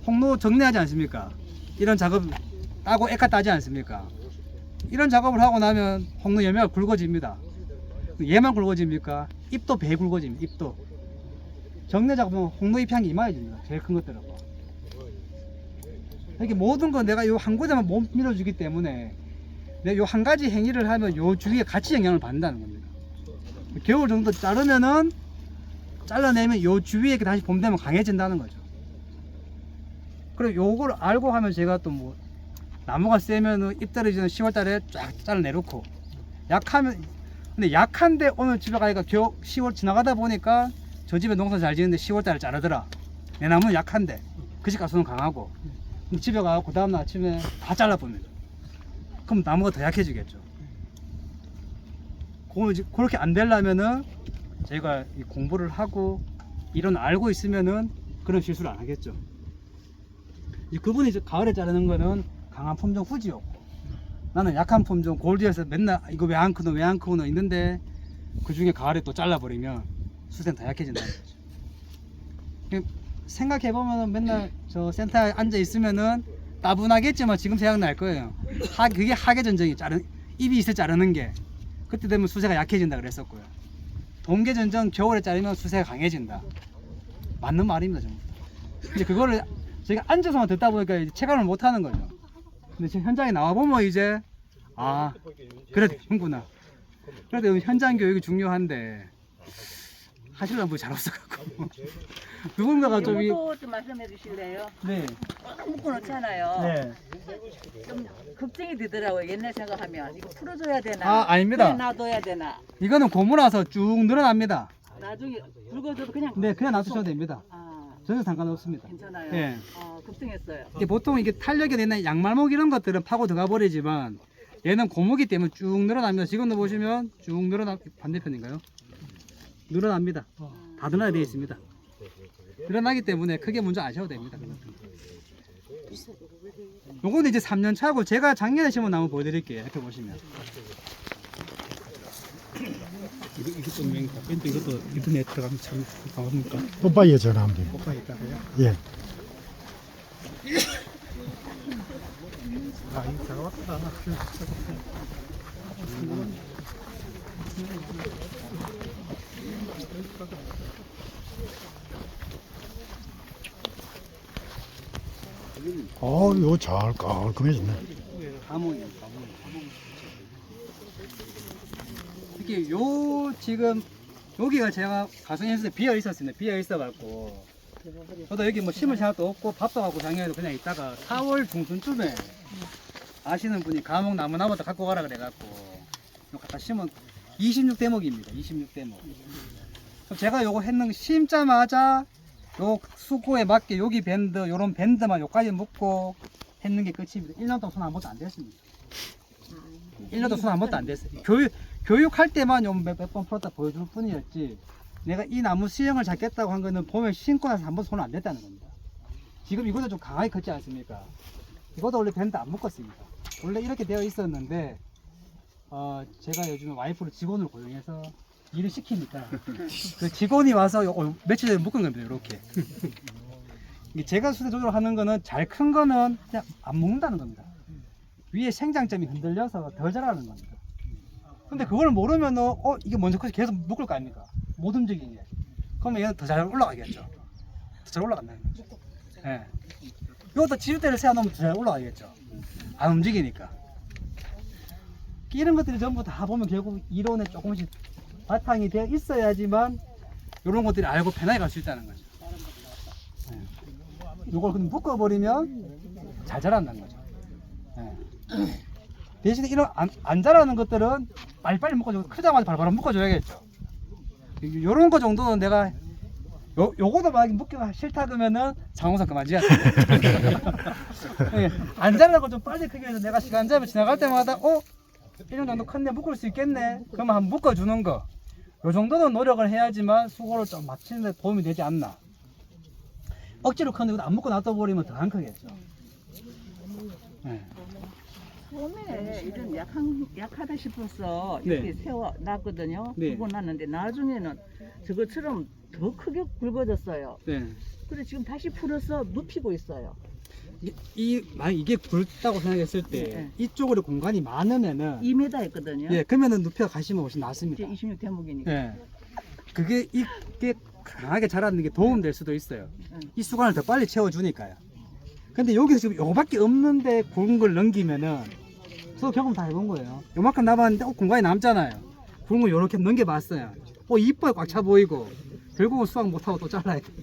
홍로 정리하지 않습니까? 이런 작업 따고 액화 따지 않습니까? 이런 작업을 하고 나면 홍로 열매가 굵어집니다. 얘만 굵어집니까? 잎도 배 굵어집니다. 잎도 정례 작업은 홍로 잎이 한 개 이마해집니다. 제일 큰 것들은. 이렇게 모든 건 내가 요 한 곳에만 못 밀어주기 때문에 내가 요 한 가지 행위를 하면 요 주위에 같이 영향을 받는다는 겁니다. 겨울 정도 자르면은 잘라내면 요 주위에 다시 봄 되면 강해진다는 거죠. 그리고 요걸 알고 하면 제가 또 뭐 나무가 세면은 잎 떨어지는 10월 달에 쫙 잘라내놓고 약하면 근데 약한데 오늘 집에 가니까 10월 지나가다 보니까 저 집에 농사 잘 지는데 10월 달에 자르더라. 내 나무는 약한데 그 집 가서는 강하고 집에 가고 그 다음날 아침에 다 잘라봅니다. 그럼 나무가 더 약해지겠죠. 그렇게 안 되려면은 제가 이 공부를 하고 이런 알고 있으면은 그런 실수를 안 하겠죠. 그분이 가을에 자르는 거는 강한 품종 후지였고 나는 약한 품종 골드에서 맨날 이거 왜 안 크노 왜 안 크노 있는데 그 중에 가을에 또 잘라버리면 수세는 더 약해진다는 거죠. 생각해보면 맨날 저 센터에 앉아 있으면은 따분하겠지만 지금 생각날 거예요. 그게 하계 전쟁이 입이 있을 자르는 게 그때 되면 수세가 약해진다 그랬었고요. 동계 전쟁 겨울에 자르면 수세가 강해진다. 맞는 말입니다, 정말. 이제 그거를 저희가 앉아서만 듣다 보니까 이제 체감을 못 하는 거죠. 근데 지금 현장에 나와 보면 이제 그래 되는구나. 그래도 현장 교육이 중요한데 하시려는 분이 잘 없어갖고 누군가가 좀 좀 말씀해 주실래요? 네. 꽉 묶어 놓잖아요. 네. 좀 걱정이 되더라고요. 옛날 생각하면 이거 풀어줘야 되나? 아닙니다. 그냥 놔둬야 되나? 이거는 고무라서 쭉 늘어납니다. 나중에 굵어져도 그냥 네, 그냥 놔두셔도 됩니다. 전혀 상관없습니다. 괜찮아요. 예. 걱정했어요. 보통 이게 탄력이 되는 양말목 이런 것들은 파고 들어가 버리지만 얘는 고무기 때문에 쭉 늘어납니다. 지금도 보시면 쭉 반대편인가요? 늘어납니다. 다 늘어나야 되어 있습니다. 늘어나기 때문에 크게 문제 안 하셔도 됩니다. 요거는 이제 3년 차고 제가 작년에 심은 나무 보여드릴게요. 이렇게 보시면. 이것도 유명이다. 이것도 인터넷 들어가면 참 나옵니까? 뽀빠이에 전화하면 돼요. 뽀빠이 있다고요? 예. 이거 잘 왔다. 이거 잘 깔끔해졌네. 가몽이에요. 이렇게 요 지금 여기가 제가 가정에서 비어 있었습니다. 비어 있어갖고 저도 여기 뭐 심을 생각도 없고 밥도 갖고 작년에도 그냥 있다가 4월 중순쯤에 아시는 분이 가몽 나무나무도 갖고 가라 그래갖고 이거 갖다 심은 26대목입니다. 26대목. 제가 요거 했는 심자마자 요 수고에 맞게 여기 밴드 요런 밴드만 요까지 묶고 했는 게 끝입니다. 1년 동안 손 한 번도 안 됐습니다. 1년 동안 손 한 번도 안 됐어요. 교육할 때만 몇 번 풀었다 보여줄 뿐이었지 내가 이 나무 수영을 잡겠다고 한 거는 봄에 심고 나서 한 번 손 안 댔다는 겁니다. 지금 이것도 좀 강하게 컸지 않습니까? 이것도 원래 밴드 안 묶었습니다. 원래 이렇게 되어 있었는데 제가 요즘에 와이프를 직원을 고용해서 일을 시키니까 그 직원이 와서 며칠 전에 묶은 겁니다. 이렇게 제가 수세 조절하는 거는 잘 큰 거는 그냥 안 묶는다는 겁니다. 위에 생장점이 흔들려서 덜 자라는 겁니다. 근데 그걸 모르면은 이게 먼저 커서 계속 묶을 거 아닙니까? 못 움직이게. 그러면 얘는 더 잘 올라가겠죠. 잘 올라간다는 거죠. 예. 이것도 지주대를 세워놓으면 잘 올라가겠죠. 안 움직이니까. 이런 것들이 전부 다 보면 결국 이론에 조금씩 바탕이 되어 있어야지만 이런 것들이 알고 편하게 갈 수 있다는 거죠. 예. 이걸 그냥 묶어버리면 잘 자란다는 거죠. 예. 대신에 이런 안 자라는 것들은 빨리빨리 묶어주고 크자마자 바로바로 묶어줘야겠죠. 요런 거 정도는 내가 요거도 만약에 묶기가 싫다 그러면은 상호사 그만 지어야 돼. 예, 안 자라는 걸 좀 빨리 크게 해서 내가 시간 잡아 지나갈 때마다 1년 정도 컸네 묶을 수 있겠네 그러면 한번 묶어주는 거 요 정도는 노력을 해야지만 수고를 좀 맞추는 데 도움이 되지 않나. 억지로 컸는데 안 묶고 놔둬버리면 더 안 크겠죠. 예. 처음에 이런 약하다 싶어서 이렇게 세워놨거든요. 네. 두고 놨는데 나중에는 저것처럼 더 크게 굵어졌어요. 네. 그래 지금 다시 풀어서 눕히고 있어요. 만약 이게 굵다고 생각했을 때 이쪽으로 공간이 많으면은 2m 했거든요. 예, 그러면은 눕혀 가시면 훨씬 낫습니다. 26 대목이니까. 예. 그게 이게 강하게 자라는 게 도움 될 수도 있어요. 이 수관을 더 빨리 채워주니까요. 근데 여기서 지금 요거밖에 없는데 굵은 걸 넘기면은 저도 경험 다 해본 거예요. 요만큼 남았는데 공간이 남잖아요. 굵은 거 요렇게 넘겨봤어요. 이뻐요. 꽉 차 보이고 결국은 수확 못하고 또 잘라야 돼요.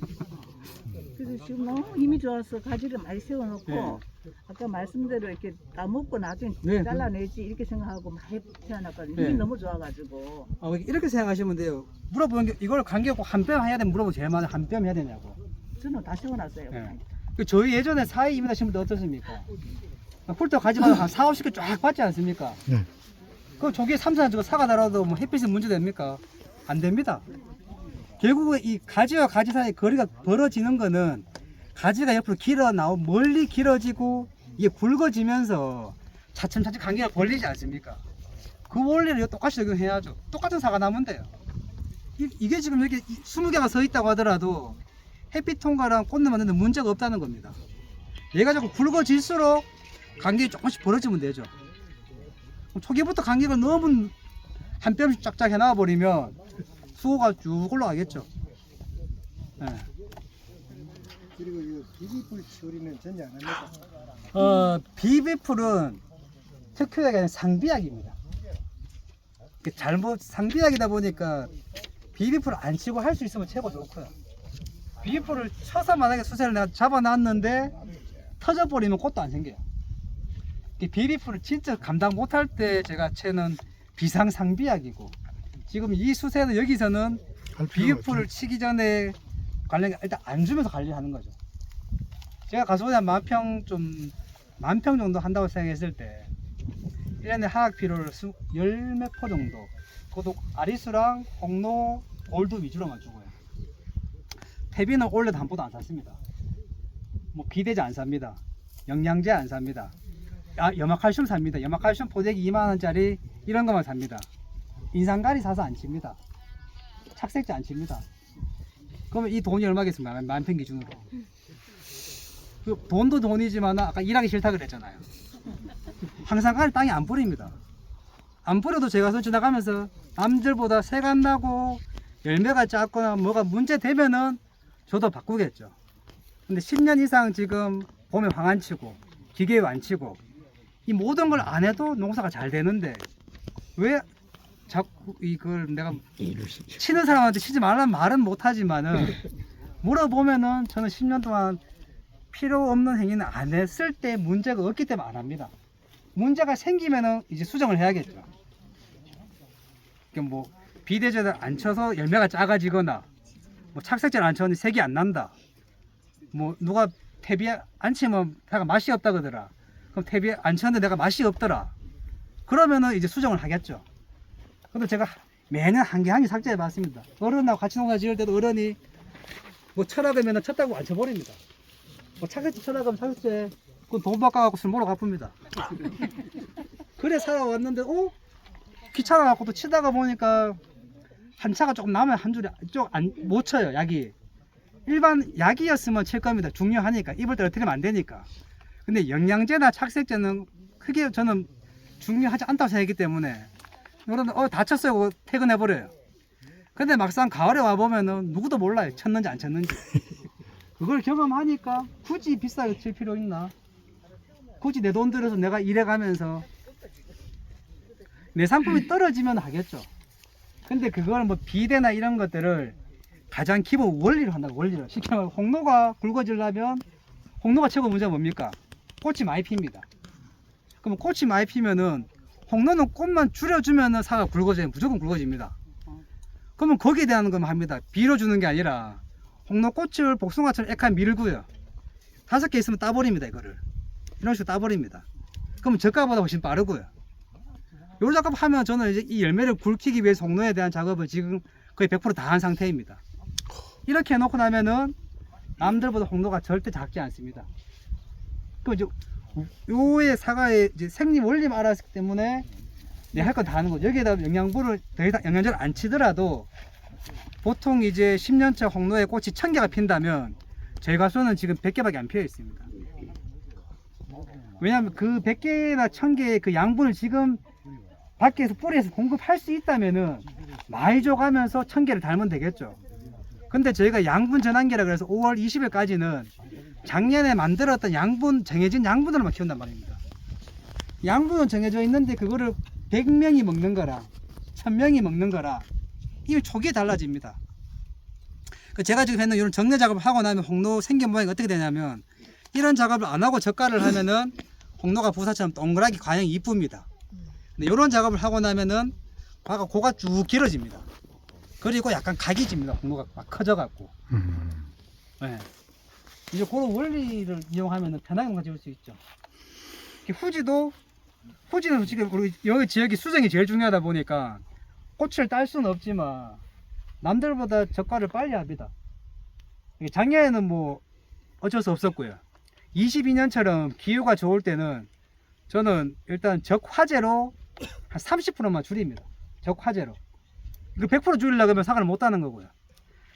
그래서 지금 너무 힘이 좋아서 가지를 많이 세워놓고 네. 아까 말씀대로 이렇게 따먹고 나중에 네. 잘라내지 이렇게 생각하고 많이 태어났거든요. 네. 힘이 너무 좋아가지고. 이렇게 생각하시면 돼요. 물어보는 게 이걸 간격 꼭 한 뼘 해야 되면 물어보면 제일 많아요. 한 뼘 해야 되냐고. 저는 다 세워놨어요. 네. 저희 예전에 4회 2m 심을 때 어떻습니까? 훑어 가지마다 한 4, 50개 쫙 받지 않습니까? 네. 그 조기에 3, 4년 사가 달아도 뭐 햇빛이 문제 됩니까? 안 됩니다. 결국은 이 가지와 가지 사이의 거리가 벌어지는 거는 가지가 옆으로 멀리 길어지고 이게 굵어지면서 차츰차츰 간격이 벌리지 않습니까? 그 원리를 똑같이 적용해야죠. 똑같은 사가 나면 돼요. 이게 지금 여기 20개가 서 있다고 하더라도 햇빛 통과랑 꽃잎 만드는데 문제가 없다는 겁니다. 얘가 자꾸 굵어질수록 간격이 조금씩 벌어지면 되죠. 초기부터 간격을 너무 한 뼘씩 쫙쫙 해놔 버리면 수호가 쭉 올라가겠죠. 네. 그리고 이 비비풀 처리는 전혀 안 합니다. 비비풀은 특효약이 아니라 상비약입니다. 잘못 상비약이다 보니까 비비풀을 안 치고 할 수 있으면 최고 좋고요. 비비풀을 쳐서 만약에 수세를 내가 잡아놨는데 터져버리면 꽃도 안 생겨요. 비비풀을 진짜 감당 못할 때 제가 채는 비상상비약이고, 지금 이 수세는 여기서는 비비풀을 치기 전에 관련 일단 안 주면서 관리하는 거죠. 제가 가수원에 한 10,000평 정도 한다고 생각했을 때 1년에 화학 비료를 10몇 포 정도, 그것도 아리수랑 홍로, 골드 위주로만 주고요. 퇴비는 올해도 한 포도 안 샀습니다. 뭐 비대제 안 삽니다. 영양제 안 삽니다. 염화칼슘 삽니다. 염화칼슘 포대기 2만원짜리 이런 것만 삽니다. 인산가리 사서 안 칩니다. 착색제 안 칩니다. 그러면 이 돈이 얼마겠습니까? 만평 기준으로. 그 돈도 돈이지만 아까 일하기 싫다 그랬잖아요. 항상가리 땅에 안 뿌립니다. 안 뿌려도 제가 손 지나가면서 남들보다 새가 안 나고 열매가 작거나 뭐가 문제 되면은 저도 바꾸겠죠. 근데 10년 이상 지금 봄에 황 안 치고 기계에 안 치고 이 모든 걸 안 해도 농사가 잘 되는데 왜 자꾸 이걸 내가 치는 사람한테 치지 말라는 말은 못하지만은 물어보면은 저는 10년 동안 필요 없는 행위는 안 했을 때 문제가 없기 때문에 안 합니다. 문제가 생기면은 이제 수정을 해야겠죠. 그러니까 뭐 비대제를 안 쳐서 열매가 작아지거나 뭐 착색제를 안 쳤는데 색이 안 난다. 뭐 누가 퇴비 안 치면 내가 맛이 없다 그러더라. 그럼 퇴비 안 쳤는데 내가 맛이 없더라. 그러면은 이제 수정을 하겠죠. 근데 제가 매년 한 개 한 개 삭제해 봤습니다. 어른하고 같이 농사 지을 때도 어른이 뭐 쳐라 그러면 쳤다고 안 쳐버립니다. 뭐 착색제 쳐라 그러면 착색제 그건 돈 바꿔갖고 술 먹으러 갚습니다. 그래 살아왔는데 귀찮아갖고 또 치다가 보니까 한 차가 조금 남아요. 한 줄이 못 쳐요. 약이 일반 약이었으면 칠 겁니다. 중요하니까 입을 떨어뜨리면 안 되니까. 근데 영양제나 착색제는 크게 저는 중요하지 않다고 생각하기 때문에 여러분 다쳤어요 퇴근해버려요. 근데 막상 가을에 와보면은 누구도 몰라요. 쳤는지 안 쳤는지. 그걸 경험하니까 굳이 비싸게 칠 필요 있나? 굳이 내 돈 들여서 내가 일해가면서 내 상품이 떨어지면 하겠죠. 근데 그걸 뭐 비대나 이런 것들을 가장 기본 원리로 한다고. 원리로 쉽게 말하면 홍로가 굵어지려면 홍로가 최고 문제가 뭡니까? 꽃이 많이 핍니다. 그럼 꽃이 많이 피면은 홍로는 꽃만 줄여주면은 사과 굵어져요. 무조건 굵어집니다. 그러면 거기에 대한 건 합니다. 비로 주는 게 아니라 홍로 꽃을 복숭아처럼 약간 밀고요. 5개 있으면 따버립니다. 이거를 이런 식으로 따버립니다. 그러면 저가보다 훨씬 빠르고요. 요 작업 하면 저는 이제 이 열매를 굵히기 위해서 홍로에 대한 작업을 지금 거의 100% 다 한 상태입니다. 이렇게 해놓고 나면은 남들보다 홍로가 절대 작지 않습니다. 그 이제 요의 사과의 이제 생리 원리만 알았기 때문에 내 할 건 다 하는 거죠. 여기에다 영양분을 더 이상 영양제를 안 치더라도 보통 이제 10년차 홍로에 꽃이 1000개가 핀다면 저희 가수는 지금 100개밖에 안 피어 있습니다. 왜냐하면 그 100개나 1000개의 그 양분을 지금 밖에서 뿌리에서 공급할 수 있다면은 많이 줘가면서 1000개를 달면 되겠죠. 근데 저희가 양분 전환기라 그래서 5월 20일까지는 작년에 만들었던 양분, 정해진 양분으로만 키운단 말입니다. 양분은 정해져 있는데 그거를 100명이 먹는 거랑 1000명이 먹는 거랑 이미 초기에 달라집니다. 제가 지금 했는 이런 정례 작업을 하고 나면 홍로 생긴 모양이 어떻게 되냐면 이런 작업을 안 하고 젓갈을 하면은 홍로가 부사처럼 동그랗게 과형이 이쁩니다. 근데 이런 작업을 하고 나면은 과가 고가 쭉 길어집니다. 그리고 약간 각이 집니다. 홍로가 막 커져갖고. 네. 이제 그런 원리를 이용하면 편하게 가져올 수 있죠. 후지는 솔직히 여기 지역이 수정이 제일 중요하다 보니까 꽃을 딸 수는 없지만 남들보다 젓갈을 빨리 합니다. 작년에는 뭐 어쩔 수 없었고요. 22년처럼 기후가 좋을 때는 저는 일단 적화재로 한 30%만 줄입니다. 적화재로. 이거 100% 줄이려고 하면 사과를 못 따는 거고요.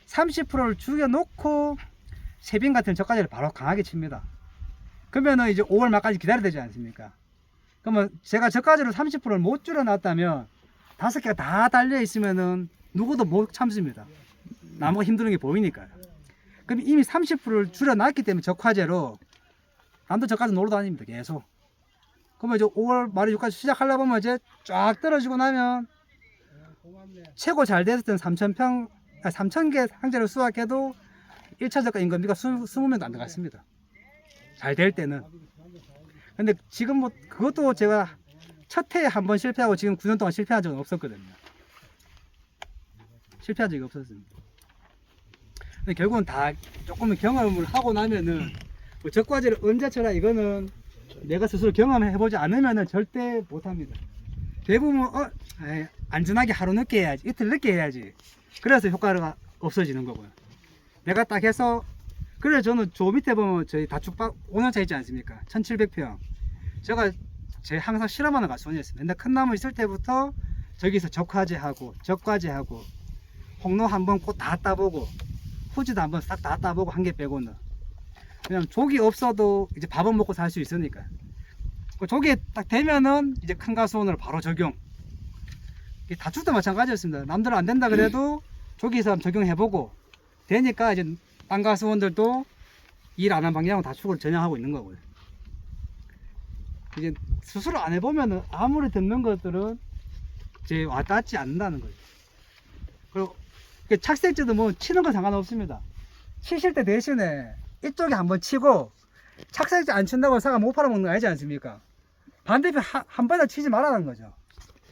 30%를 줄여놓고 세빈 같은 젓가지를 바로 강하게 칩니다. 그러면은 이제 5월 말까지 기다려야 되지 않습니까? 그러면 제가 젓가지로 30%를 못 줄여놨다면 5개가 다 달려 있으면은 누구도 못 참습니다. 나무가 힘드는 게 보이니까요. 그럼 이미 30%를 줄여놨기 때문에 적화재로 남도 젓가지 놀러 다닙니다. 계속. 그러면 이제 5월 말에 6까지 시작하려고 하면 이제 쫙 떨어지고 나면 최고 잘 됐을 때는 3,000개 상자를 수확해도 1차 저가 임금비가 20명도 안 들어갔습니다. 잘 될 때는. 근데 지금 뭐 그것도 제가 첫 해에 한 번 실패하고 지금 9년 동안 실패한 적은 없었거든요. 실패한 적이 없었습니다. 근데 결국은 다 조금 경험을 하고 나면은 뭐 적과제를 언제 쳐라 이거는 내가 스스로 경험해보지 않으면은 절대 못합니다. 대부분 안전하게 하루 늦게 해야지, 이틀 늦게 해야지. 그래서 효과가 없어지는 거고요. 내가 딱 해서 그래서 저는 저 밑에 보면 저희 다축박 5년차 있지 않습니까? 1700평. 제가 항상 실험하는 가수원이었습니다. 근데 큰 나무 있을 때부터 저기서 적화제하고 적과제하고 홍로 한번 꽃 다 따보고 후지도 한번 싹 다 따보고 한 개 빼고는. 왜냐면 족이 없어도 이제 밥은 먹고 살 수 있으니까. 족이 딱 되면은 이제 큰 가수원으로 바로 적용. 다축도 마찬가지였습니다. 남들은 안 된다 그래도 족에서 적용해보고 되니까 이제 딴 가수원들도 일 안 한 방향으로 다축을 전향하고 있는 거고요. 이제 스스로 안 해보면은 아무리 듣는 것들은 이제 와닿지 않는다는 거죠. 그리고 착색제도 뭐 치는 건 상관없습니다. 치실 때 대신에 이쪽에 한번 치고 착색제 안 친다고 사과 못 팔아먹는 거 아니지 않습니까? 반대편 한 번에 치지 말라는 거죠.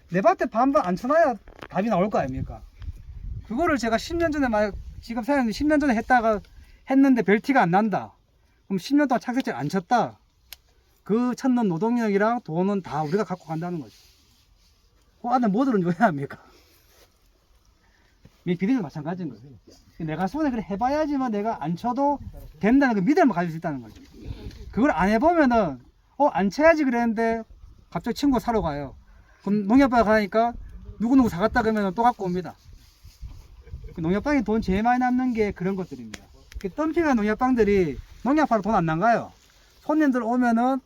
내 밭에 반번 안 쳐놔야 답이 나올 거 아닙니까? 그거를 제가 10년 전에 지금 사장님 10년 전에 했는데 별 티가 안 난다. 그럼 10년 동안 착색제를 안 쳤다. 그 찾는 노동력이랑 돈은 다 우리가 갖고 간다는 거죠. 그 안에 뭐들은 왜 합니까? 비대도 마찬가지인 거죠. 내가 손에 그래 해봐야지만 내가 안 쳐도 된다는 그 믿음을 가질 수 있다는 거죠. 그걸 안 해보면은 안 쳐야지 그랬는데 갑자기 친구가 사러 가요. 그럼 농협방에 가니까 누구누구 사갔다 그러면 또 갖고 옵니다. 농협방에 돈 제일 많이 남는 게 그런 것들입니다. 덤핑한 농협방들이 농협하러 돈 안 나가요. 손님들 오면은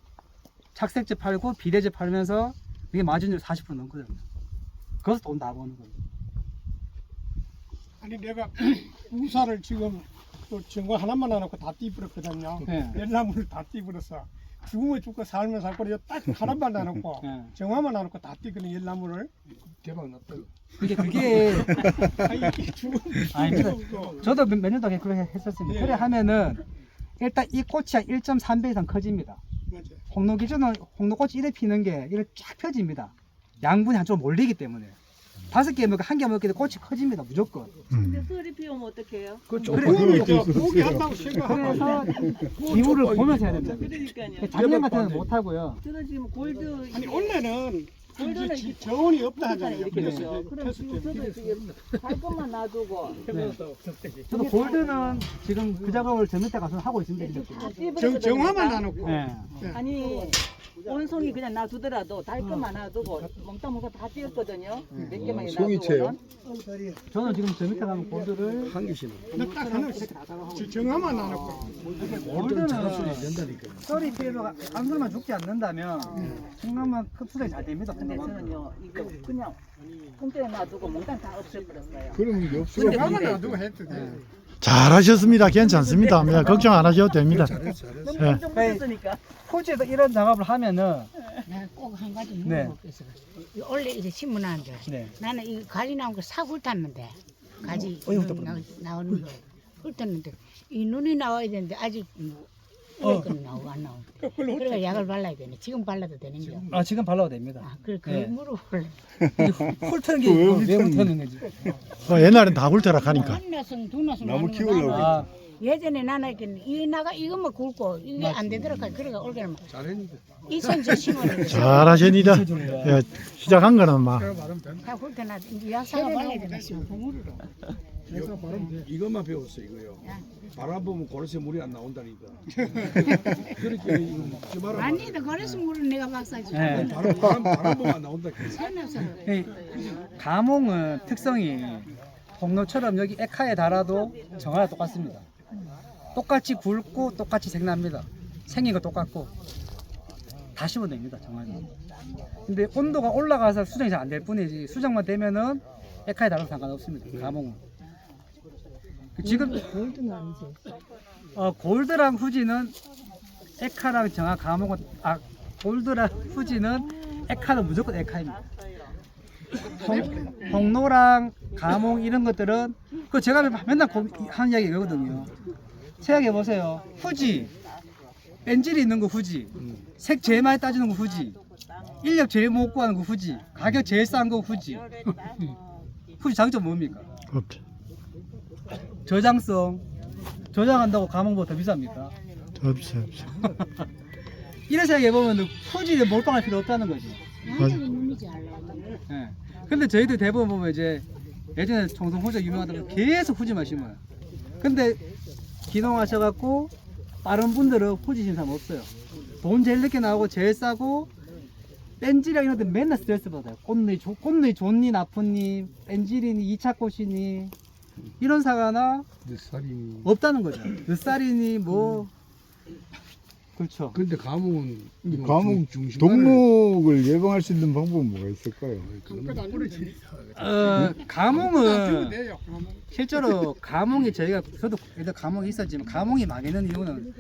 착색제 팔고 비대제 팔면서 이게 마진율 40% 넘거든요. 그래서 돈 다 버는 거예요. 아니 내가 우사를 지금 또 전구 하나만 안 놓고 다 띠부렸거든요. 네. 열나무를 다 띠부렸어. 죽으면 죽고 살면 살고 딱 하나만 안 놓고 네. 정화만 안 놓고 다 띠거든 열나무를. 대박 났다. 그게 아니 죽으면 아닙니다. 저도 몇 년 동안 그렇게 했었습니다. 그래 하면은 일단 이 꽃이 1.3배 이상 커집니다. 맞아. 홍로 기준은 홍로꽃이 이래 피는 게 이렇게 쫙 펴집니다. 양분이 한쪽으로 몰리기 때문에 5개 먹고 1개 먹기도 꽃이 커집니다. 무조건. 근데 소리 피우면 어떡해요? 그거는 포기한다고 생각하고. 그래서 기후를 보면서 해야 됩니다. 그러니까요. 작년 같은 건 못 하고요. 저는 지금 골드 아니 원래는 골드는 이제 저온이 없다 하잖아요. 이렇게 그래서 되죠. 그럼 지금 저도 지금 갈 것만 놔두고 네. 저도 골드는 지금 그 작업을 저 밑에 가서 하고 있습니다. 정화만 안 놓고. 네. 아니 원송이 그냥 놔두더라도 달 것만 놔두고 멍땅멍땅 다 띄었거든요. 몇 개만 놔두고는. 저는 지금 저 밑에 가면 골드를 딱 하나 정화만 안 놓고. 골드는 썰이 피해서 한 손만 죽지 않는다면 중간만 흡수가 잘 됩니다. 근데 저는요 이거 그냥 공짜에 놔두고 멍땅 다 없애버렸어요. 그러면 없어. 정화만 놔두고 해도 돼. 잘하셨습니다. 괜찮습니다. 네, 걱정 안 하셔도 됩니다. 너무 엄청 붙였으니까. 토지에서 이런 작업을 하면은 내가 꼭 한 가지 네. 물어볼게요. 원래 이제 신문하는데 네. 나는 이 가지 나온 거 사고 훑었는데 가지 나오는 거 훑었는데 이 눈이 나와야 되는데 아직 건 나오고 안 나오고 그러니까 약을 발라야 되네. 지금 발라도 되는 거야. 아 지금 발라도 됩니다. 아, 그걸 네. 물어볼래. 훑는 게 왜 훑는 거지? 옛날엔 다 굴터락 하니까. 한 나선 두 나선 나무 나는 거 키우려고 나는 아, 예전에 나는 이렇게 이 나가 이것만 굵고 이게 안 되더라고. 그러니까 올해는 잘했는데. 2cm 심었는데 잘하십니다. 예, 시작한 거는 막 다 훑어놔. 이제 약사가 발라야 되나 싶어. 이것만 배웠어 이거요. 바람 보면 고래새 물이 안 나온다니까. 그렇게 이거 먹지 마라. 아니다. 그래서 물은 내가 박사지. 네. 바람 보면 안 나온다. 이 가몽은 특성이 홍로처럼 여기 에카에 달아도 정화가 똑같습니다. 똑같이 굵고 똑같이 생납니다. 생긴 거 똑같고 다 심어도 됩니다. 정화는. 근데 온도가 올라가서 수정이 잘 안 될 뿐이지 수정만 되면은 에카에 달아도 상관없습니다. 가몽은. 지금 골드는 아니지. 골드랑 후지는 에카랑 정화 가몽은 골드랑 후지는 에카는 무조건 에카입니다. 홍로랑 가몽 이런 것들은 그 제가 맨날 하는 이야기 이거거든요. 생각해 보세요. 후지 뺀질이 있는 거 후지, 색 제일 많이 따지는 거 후지, 인력 제일 못 구하는 거 후지, 가격 제일 싼 거 후지. 후지 장점 뭡니까? 없죠. 저장성. 저장한다고 가몽보다 더 비쌉니까? 없어요. 이런 생각해 보면 후지에 몰빵할 필요 없다는 거지. 나는 눈이지 알라. 예. 근데 저희들 대부분 보면 이제 예전에 청송 후지 유명하다고 계속 후지만 심어요. 근데 기농하셔갖고 다른 분들은 후지 심사는 없어요. 돈 제일 늦게 나오고 제일 싸고 뺀질이랑 이런 데 맨날 스트레스 받아요. 꽃눈이 좋니 나쁘니 뺀질이니 2차 꽃이니 이런 사과나 늦살이. 없다는 거죠. 늦살이니 뭐 그렇죠. 근데 가뭄은 감옥 동목을 예방할 수 있는 방법은 뭐가 있을까요? 가몽은 실제로 가몽이 저희가 저도 예전 가몽이 있었지만 가몽이 망했는 이유는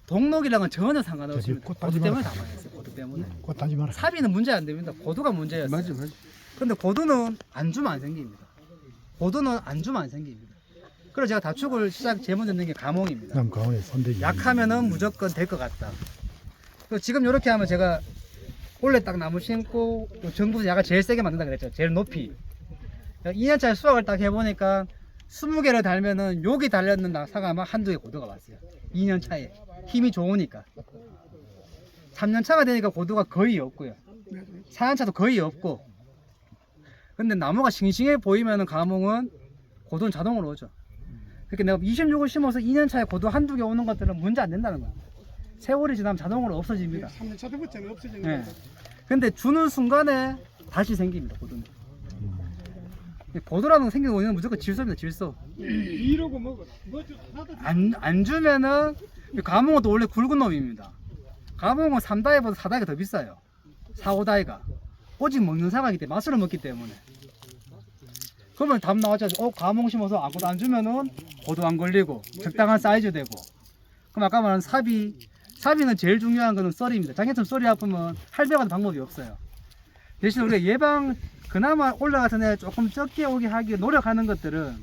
동록이랑은 전혀 상관없습니다. 고두 때문에 다 망했어요. 고두 때문에. 꽃 따지 마라. 사비는 문제 안 됩니다. 고두가 문제였어요. 맞아. 근데 고두는 안 주면 안 생깁니다. 고두는 안 주면 안 생깁니다. 그래서 제가 다축을 시작 제일 먼저 넣는 게 가몽입니다. 남 가운데 손대기. 약하면은 무조건 될 것 같다. 그리고 지금 이렇게 하면 제가 원래 딱 나무 심고 정부에서 약을 제일 세게 만든다 그랬죠. 제일 높이. 2년짜리 수확을 딱 해보니까 20개를 달면은 여기 달렸는 사과만 한두 개 고두가 왔어요. 2년 차에. 힘이 좋으니까. 3년 차가 되니까 고두가 거의 없고요. 4년 차도 거의 없고. 근데 나무가 싱싱해 보이면은 가몽은 고두는 자동으로 오죠. 그러니까 내가 26을 심어서 2년 차에 고두 한두 개 오는 것들은 문제 안 된다는 거예요. 세월이 지나면 자동으로 없어집니다. 3년 차도부터는 없어지는 네. 근데 주는 순간에 다시 생깁니다. 고두는. 고두라는 거 생기는 원인은 무조건 질소입니다. 질소. 이러고 먹어. 안 주면은 가몽은 또 원래 굵은 놈입니다. 가몽은 3다이보다 4다이가 더 비싸요. 4, 5다이가. 오직 먹는 사과이기 때문에 맛으로 먹기 때문에. 그러면 답 나왔죠. 가몽 심어서 아무것도 안 주면은 고도 안 걸리고 적당한 사이즈 되고. 그럼 아까 말한 사비는 제일 중요한 거는 썰입니다. 장애처럼 썰이 아프면 할배가는 방법이 없어요. 대신 우리가 예방 그나마 올라가서 내 조금 적게 오게 하기 노력하는 것들은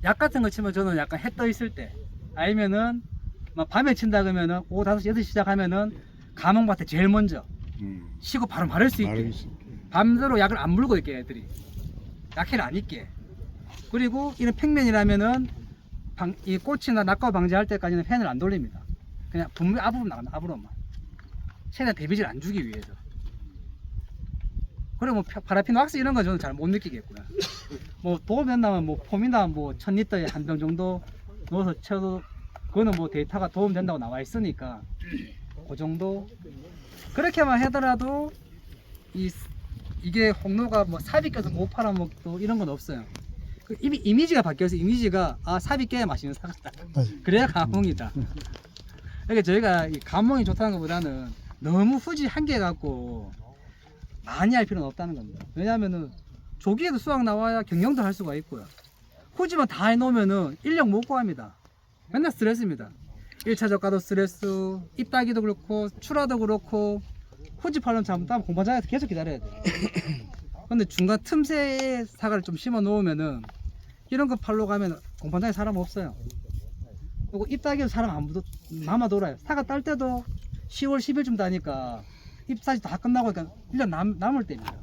약 같은 거 치면 저는 약간 해 떠 있을 때 아니면은 막 밤에 친다 그러면은 오후 5시 6시 시작하면은 가몽밭에 제일 먼저 쉬고 바로 마를 수 있게 밤새로 약을 안 물고 있게 애들이 약해를 안 있게. 그리고 이런 평면이라면은 이 꽃이나 낙과 방지할 때까지는 팬을 안 돌립니다. 그냥 분명 앞으로 나간다. 앞으로만 최대한 데미지를 안 주기 위해서. 그리고 뭐 파라핀 왁스 이런 건 저는 잘 못 느끼겠고요. 뭐 도움 된다면 뭐 폼이나 뭐 1000리터에 한 병 정도 넣어서 쳐도 그거는 뭐 데이터가 도움 된다고 나와 있으니까 그 정도. 그렇게만 하더라도 이게 홍로가 뭐 삽이 껴서 못 팔아먹고 이런 건 없어요. 그 이미지가 바뀌어서 이미지가 삽이 껴야 맛있는 사과다. 그래야 가몽이다. 그러니까 저희가 이 가몽이 좋다는 것보다는 너무 후지 한 개 갖고 많이 할 필요는 없다는 겁니다. 왜냐하면은 조기에도 수확 나와야 경영도 할 수가 있고요. 후지만 다 해놓으면은 인력 못 구합니다. 맨날 스트레스입니다. 1차 저가도 스트레스, 잎 따기도 그렇고 출하도 그렇고 후지 팔려면 잘못하면 공판장에서 계속 기다려야 돼요. 근데 중간 틈새에 사과를 좀 심어 놓으면은 이런 거 팔러 가면 공판장에 사람 없어요. 그리고 잎 따기도 사람 안 남아 돌아요. 사과 딸 때도 10월 10일쯤 따니까 잎사지 다 끝나고 그러니까 1년 남을 때입니다.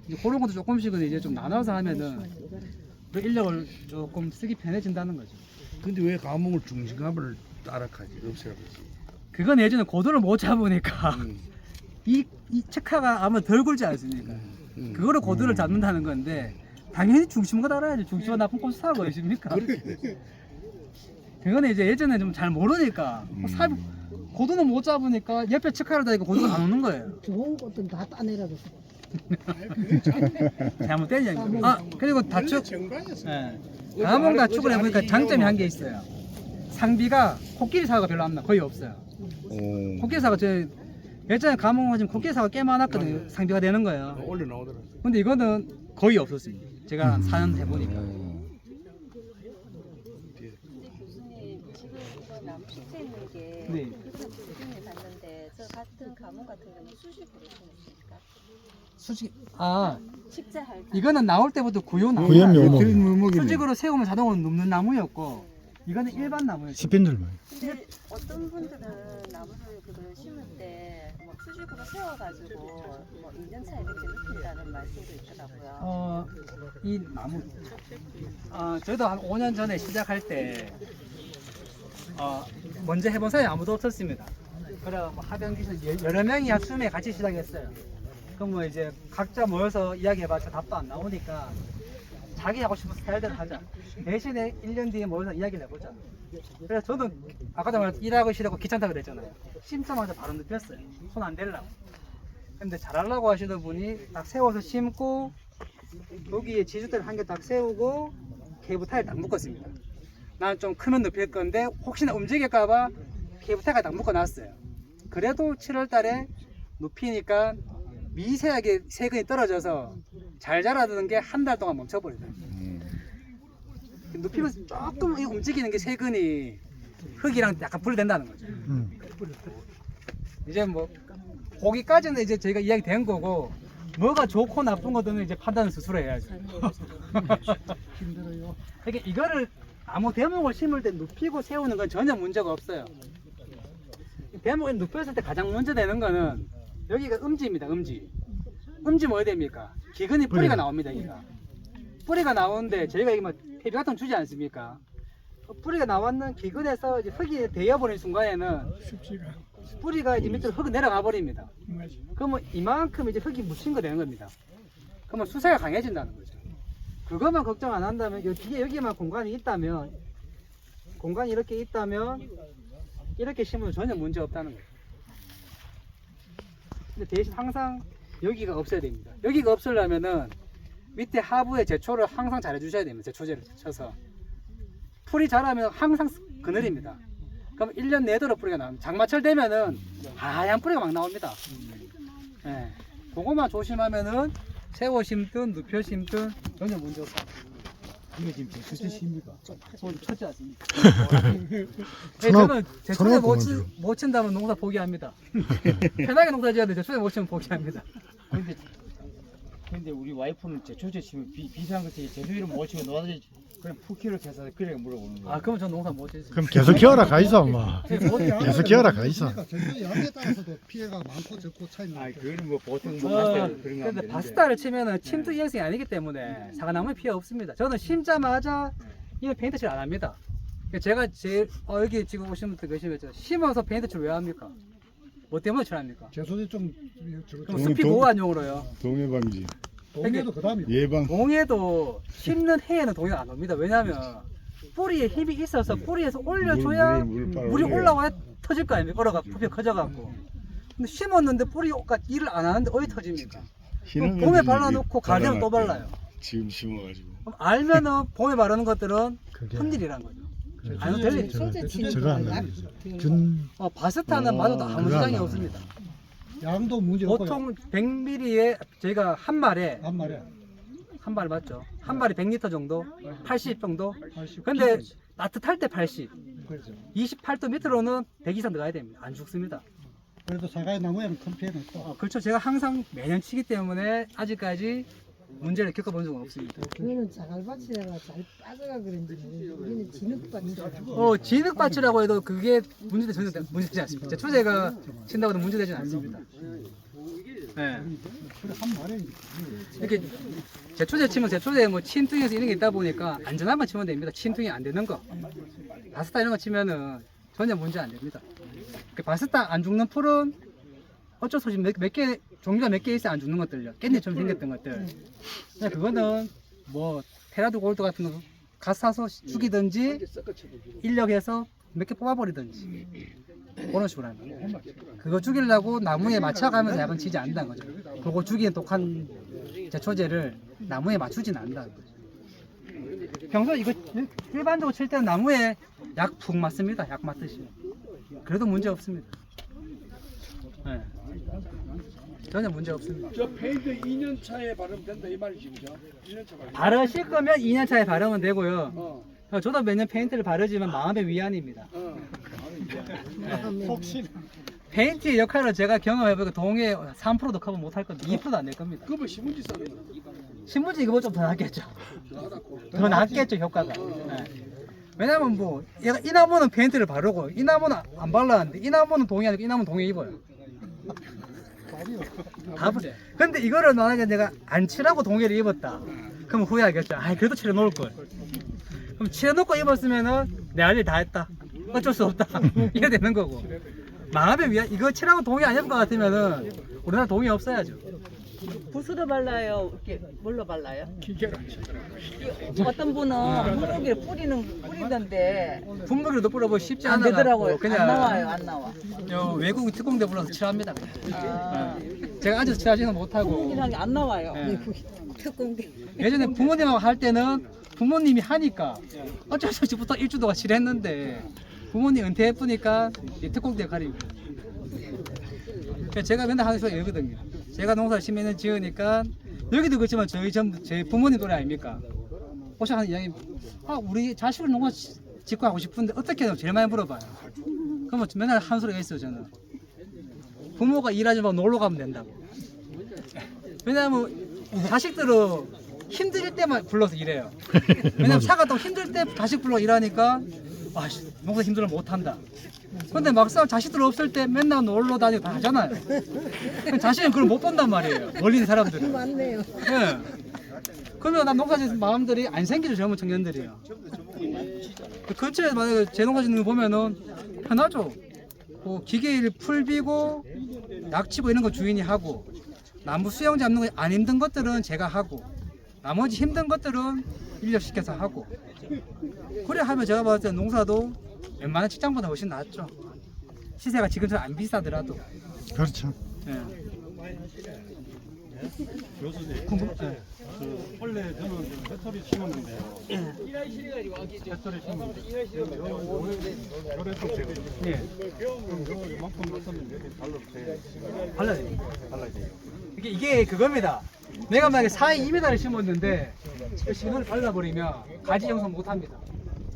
이제 그런 것도 조금씩은 이제 좀 나눠서 하면은 그 인력을 조금 쓰기 편해진다는 거죠. 근데 왜 가몽을 중심감을 따라가지? 없애야지. 그건 예전에 고도를 못 잡으니까 이 책화가 아마 덜 굴지 않습니까? 그거를 고도를 잡는다는 건데 당연히 중심과 따라야지. 중심과 나쁜 꽃이 사고 있습니까? 그거는 이제 예전에 좀 잘 모르니까 고도는 못 잡으니까 옆에 책화를 다니까 고도가 안 오는 거예요. 좋은 꽃은 다 따내라고. 잘못된 이야기입니다. 그리고 다축 가몽 다축을 해보니까 장점이 한 개 있어요. 상비가 코끼리 사과가 별로 안 나, 거의 없어요. 코끼리 사과 저 예전에 가몽 하시면 코끼리 사과 꽤 많았거든요. 상비가 되는 거예요. 원래 나오더라. 근데 이거는 거의 없었습니다. 제가 한 4년 해보니까. 교수님 지금 이거 나무 시체 있는 게 네. 교수님이 봤는데 저 같은 가뭄 같은 경우는 수식으로 심으십니까? 수직 식재할 때 이거는 나올 때부터 구효나무. 구연묘목. 수직으로 세우면 자동으로 눕는 나무였고 이거는 일반 나무였어요. 스핀들만. 근데 어떤 분들은 나무를 그걸 심을 때뭐 수직으로 세워가지고 뭐 2년차 이렇게 눕힌다는 말씀도 있더라고요. 이 나무 저희도 한 5년 전에 시작할 때 먼저 해본 사람이 아무도 없었습니다. 그래 뭐 하병기에서 여러 명이 한 20명 같이 시작했어요. 그럼 뭐 이제 각자 모여서 이야기해봤자 답도 안 나오니까 자기 하고 싶은 스타일대로 하자. 대신에 1년 뒤에 모여서 이야기를 해보자. 그래서 저도 아까도 말했 일하고 싫고 귀찮다 그랬잖아요. 심자마자 바로 눕혔어요. 손 안 대려고. 근데 잘하려고 하시는 분이 딱 세워서 심고 여기에 지주대를 한 개 딱 세우고 케이블 타일 딱 묶었습니다. 나는 좀 크면 눕힐 건데 혹시나 움직일까봐 케이블 타일 딱 묶어놨어요. 그래도 7월 달에 눕히니까 미세하게 세근이 떨어져서 잘 자라던 게 한 달 동안 멈춰버리더라고요. 눕히면서 조금 움직이는 게 세근이 흙이랑 약간 분리된다는 거죠. 이제 뭐 거기까지는 이제 저희가 이야기 된 거고 뭐가 좋고 나쁜 거는 이제 판단을 스스로 해야죠. 힘들어요. 그러니까 이거를 아무 대목을 심을 때 눕히고 세우는 건 전혀 문제가 없어요. 대목을 눕혔을 때 가장 문제 되는 거는 여기가 음지입니다. 음지 뭐 해야 됩니까? 기근이 뿌리가 나옵니다. 여기가 뿌리가 나오는데 저희가 이게 뭐 퇴비 같은 거 주지 않습니까? 뿌리가 나왔는 기근에서 이제 흙이 데여버리는 순간에는 뿌리가 이제 밑으로 흙이 내려가 버립니다. 그러면 이만큼 이제 흙이 묻힌 거 되는 겁니다. 그러면 수세가 강해진다는 거죠. 그것만 걱정 안 한다면 뒤에 여기만 공간이 있다면 공간이 이렇게 있다면 이렇게 심으면 전혀 문제 없다는 거예요. 근데 대신 항상 여기가 없어야 됩니다. 여기가 없으려면은 밑에 하부에 제초를 항상 잘해 주셔야 됩니다. 제초제를 쳐서 풀이 자라면 항상 그늘입니다. 그럼 1년 내도록 뿌리가 나옵니다. 장마철 되면은 하얀 뿌리가 막 나옵니다. 네. 그것만 조심하면은 세워 심든 누표 심든 전혀 문제 없다. 이게 지금 제 첫째 시입니까? 첫째 않습니까? 저는 제 초대 못 친다면 농사 포기합니다. 편하게 농사 지어야 돼. 제 초대 못 치면 포기합니다. 근데 우리 와이프는 제 초제 치면 비싼 것에 제주이름 못 치고 놓아지 그냥 푸키를 해서 그래 물어보는 거야. 아 그럼 전 농사 못 지지. 그럼 계속 키워라 가 있어 엄마. 계속 키워라 가 있어. 양에 따라서도 피해가 많고 적고 차이는. 아 그거는 뭐 보통 뭐 그런 거 근데 하면 바스타를 치면은 침투 이행성이 아니기 때문에 사과나무에 피해 없습니다. 저는 심자마자 이건 페인트 칠 안 합니다. 제가 제일 여기 지금 오신 분들 계시면 심어서 페인트 칠 왜 합니까? 뭐 때문에 칠합니까? 제 손이 좀 그럼 숲이 보호한용으로요. 동해 방지. 동해도 그다음에 예방. 동해도 심는 해에는 동해가 안 옵니다. 왜냐하면 뿌리에 힘이 있어서 뿌리에서 올려줘야 물이 올라와야 터질 거 아닙니까? 얼어가 부피 커져갖고. 근데 심었는데 뿌리가 일을 안 하는데 어디 터집니까? 그럼 봄에 발라놓고 가을에는 또 발라요. 지금 심어가지고. 그럼 알면은 봄에 바르는 것들은 큰일이란 거죠. 아니면 될 일이죠. 저거 안 해. 준 바스타는 맞아도 아무 지장이 없습니다. 양도 문제 없고. 보통 100ml에 저희가 한 말에 한 마리. 한 발 맞죠? 한 발이 100리터 정도? 80 정도? 근데 따뜻할 때 80. 28도 밑으로는 100 이상 들어가야 됩니다. 안 죽습니다. 그래도 사과의 나무에는 큰 피해는 없어. 그렇죠. 제가 항상 매년 치기 때문에 아직까지 문제를 겪어본 적은 없습니다. 그거는 자갈밭이라가 잘 빠져가 그런지 우리는 진흙밭이라. 진흙밭이라고 해도 그게 전혀 문제되지 않습니다. 제 초제가 친다고 해도 문제되지는 않습니다. 네. 이렇게 제초제 치면 제초제에 뭐 침퉁에서 이런 게 있다 보니까 안전한만 치면 됩니다. 침퉁이 안 되는 거. 바스타 이런 거 치면은 전혀 문제 안 됩니다. 그 바스타 안 죽는 풀은 어쩔 수 없이 종류가 몇 개 있어야 안 죽는 것들요. 깻잎처럼 생겼던 것들. 그거는 뭐 테라도 골드 같은 거 갓 사서 죽이든지 인력해서 몇 개 뽑아버리든지 그런 식으로 합니다. 그거 죽이려고 나무에 맞춰가면서 약은 치지 않는다는 거죠. 그거 죽이는 독한 제초제를 나무에 맞추지는 않는다는 거죠. 평소에 이거 일반적으로 칠 때는 나무에 약 푹 맞습니다. 약 맞듯이. 그래도 문제 없습니다. 네. 전혀 문제 없습니다. 저 페인트 2년 차에 바르면 된다 이 말이지 그죠? 2년 차 바르실 거면 2년 차에 바르면 되고요. 저도 매년 페인트를 바르지만 마음의 위안입니다. 혹시 페인트의 역할을 제가 경험해보니까 동해 3%도 커버 못할 겁니다. 2%도 안 될 겁니다. 그거 신문지 싸는 거. 신문지 이거 좀 더 낫겠죠. 더 낫겠죠 효과가. 네. 왜냐면 뭐 얘가 이 나무는 페인트를 바르고 이 나무는 안 발랐는데 이 나무는 동해 아니고 이 나무는 동해 입어요. 근데 이거를 만약에 내가 안 칠하고 동해를 입었다. 그럼 후회하겠죠. 아 그래도 칠해놓을 걸. 그럼 칠해놓고 입었으면은 내 할 일 다 했다. 어쩔 수 없다. 이게 되는 거고. 마음의 위안 이거 칠하고 동해 안 입을 것 같으면은 우리나라 동해 없어야죠. 붓으로 발라요? 이렇게 뭘로 발라요? 어떤 분은 분무기를 뿌리던데 분무기로도 뿌려보고 쉽지 안 않아 되더라고요. 그냥 안 나와요, 안 나와. 외국 특공대 불러서 칠합니다. 제가 아직 칠하지는 못하고. 분무기는 안 나와요. 네. 특공대. 예전에 부모님하고 할 때는 부모님이 하니까 어쩔 수 없이 부터 일주도가 칠했는데 부모님 은퇴해보니까 특공대 역할입니다. 제가 맨날 하는 소리가 이거거든요. 제가 농사 10년 지으니까 여기도 그렇지만 제 부모님 또래 아닙니까? 오셔 하는 이야기 우리 자식을 농사 짓고 하고 싶은데 어떻게 해요? 제일 많이 물어봐요. 그러면 맨날 하는 소리가 있어요. 저는 부모가 일하지 말고 놀러 가면 된다고. 왜냐하면 자식들은 힘들 때만 불러서 일해요. 왜냐면 사가도 힘들 때 자식 불러 일하니까 농사 힘들면 못한다. 근데 막상 자식들 없을 때 맨날 놀러 다니고 다 하잖아요. 자식은 그걸 못 본단 말이에요. 멀리 있는 사람들은. 맞네요. 네. 그러면 난 농사 짓는 마음들이 안 생기죠. 젊은 청년들이요. 근처에 만약에 제 농사 짓는 거 보면은 편하죠. 기계일 풀 비고 낙치고 이런 거 주인이 하고 나무 수영 잡는 거 안 힘든 것들은 제가 하고 나머지 힘든 것들은 인력 시켜서 하고 그래 하면 제가 봤을 때 농사도 웬만한 직장보다 훨씬 낫죠. 시세가 지금처럼 안 비싸더라도. 그렇죠. 예. 교수님, 그 원래 저는 배터리 심었는데요. 배터리 심었는데 예. 이만큼 넣었는데 발라도 돼요. 발라야 돼요. 이게 그겁니다. 내가 만약에 4에 2m를 심었는데 그 신호를 발라버리면 가지 형성 못합니다.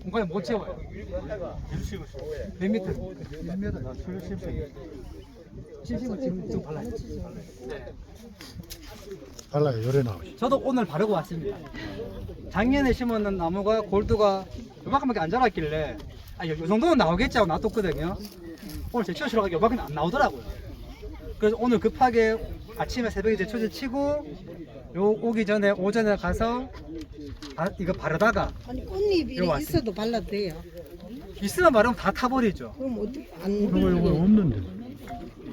공간을 못 채워요. 몇 미터? 1m 나 70cm. 70은 지금 발라요. 발라요, 요래 나오지. 저도 오늘 바르고 왔습니다. 작년에 심었는 나무가 골드가 요만큼밖에 안 자랐길래 요 정도는 나오겠지 하고 놔뒀거든요. 오늘 제 치워 들어가기 요만큼 안 나오더라고요. 그래서 오늘 급하게 아침에 새벽에 제 초제 치고 오기 전에 오전에 가서 이거 바르다가 아니 꽃잎이 이거 왔습니다. 있어도 발라도 돼요. 있으면 바르면 다 타버리죠. 그럼 어떻게 이거 없는데.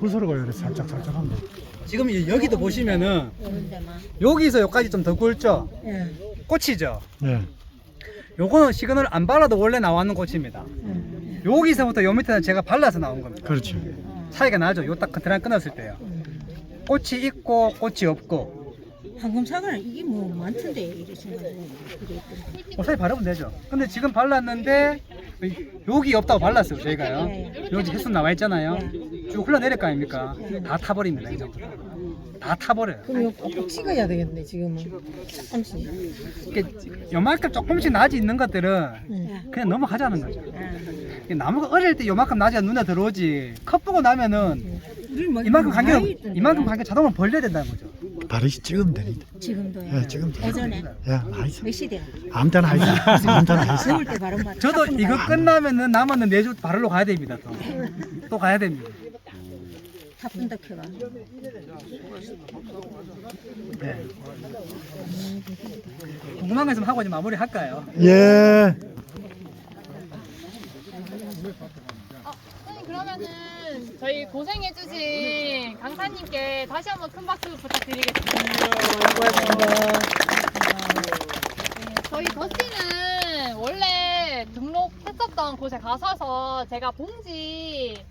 후서로가 요래 살짝 한데. 지금 여기도 보시면은 여기서 여기까지 좀 더 굵죠? 예. 꽃이죠? 네. 요거는 시그널 안 발라도 원래 나왔는 꽃입니다. 여기서부터 요 밑에는 제가 발라서 나온 겁니다. 그렇지. 차이가 나죠? 요 딱 드라이 끊었을 때요. 꽃이 있고 꽃이 없고. 황금사과는 이게 뭐 많던데 이러신 거 어차피 바르면 되죠. 근데 지금 발랐는데 여기 없다고 발랐어요 저희가요. 여기 햇빛 나와 있잖아요. 쭉 흘러내릴 거 아닙니까? 다 타버립니다 이 정도. 다 타버려요. 그럼 이거 꼭 찍어야 되겠네 지금은. 조금씩. 이게 요만큼 조금씩 낮이 있는 것들은 그냥 넘어가자는 거죠. 나무가 어릴 때 요만큼 낮이가 눈에 들어오지 컵 보고 나면은 이만큼 간격 자동으로 벌려야 된다는 거죠. 다르시 찍으면 되니까. 지금도요. 예, 지금 돼. 오전에 예, 하이소. 몇 시대? 아무 때나 하이소. 아무 때나 하이소. 더울 때 바로 말. 저도 이거 끝나면은 남았는 4주 바르러 가야 됩니다. 또 가야 됩니다. 타푼다 켜가. 네. 궁금한 거 있으면 하고 이제 마무리 할까요? 예. 선생님 그러면은 저희 고생해주신 강사님께 다시 한번 큰 박수 부탁드리겠습니다. 네, 저희 더씨는 원래 등록했었던 곳에 가셔서 제가 봉지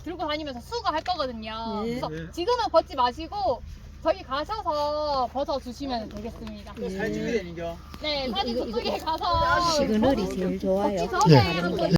들고 다니면서 수거할 거거든요. 그래서 지금은 벗지 마시고 저기 가셔서 벗어 주시면 되겠습니다. 사진 준비되는겨? 네, 사진 저쪽에 가서 시그널이 제일 좋아요. 벗기 전에 예. 한번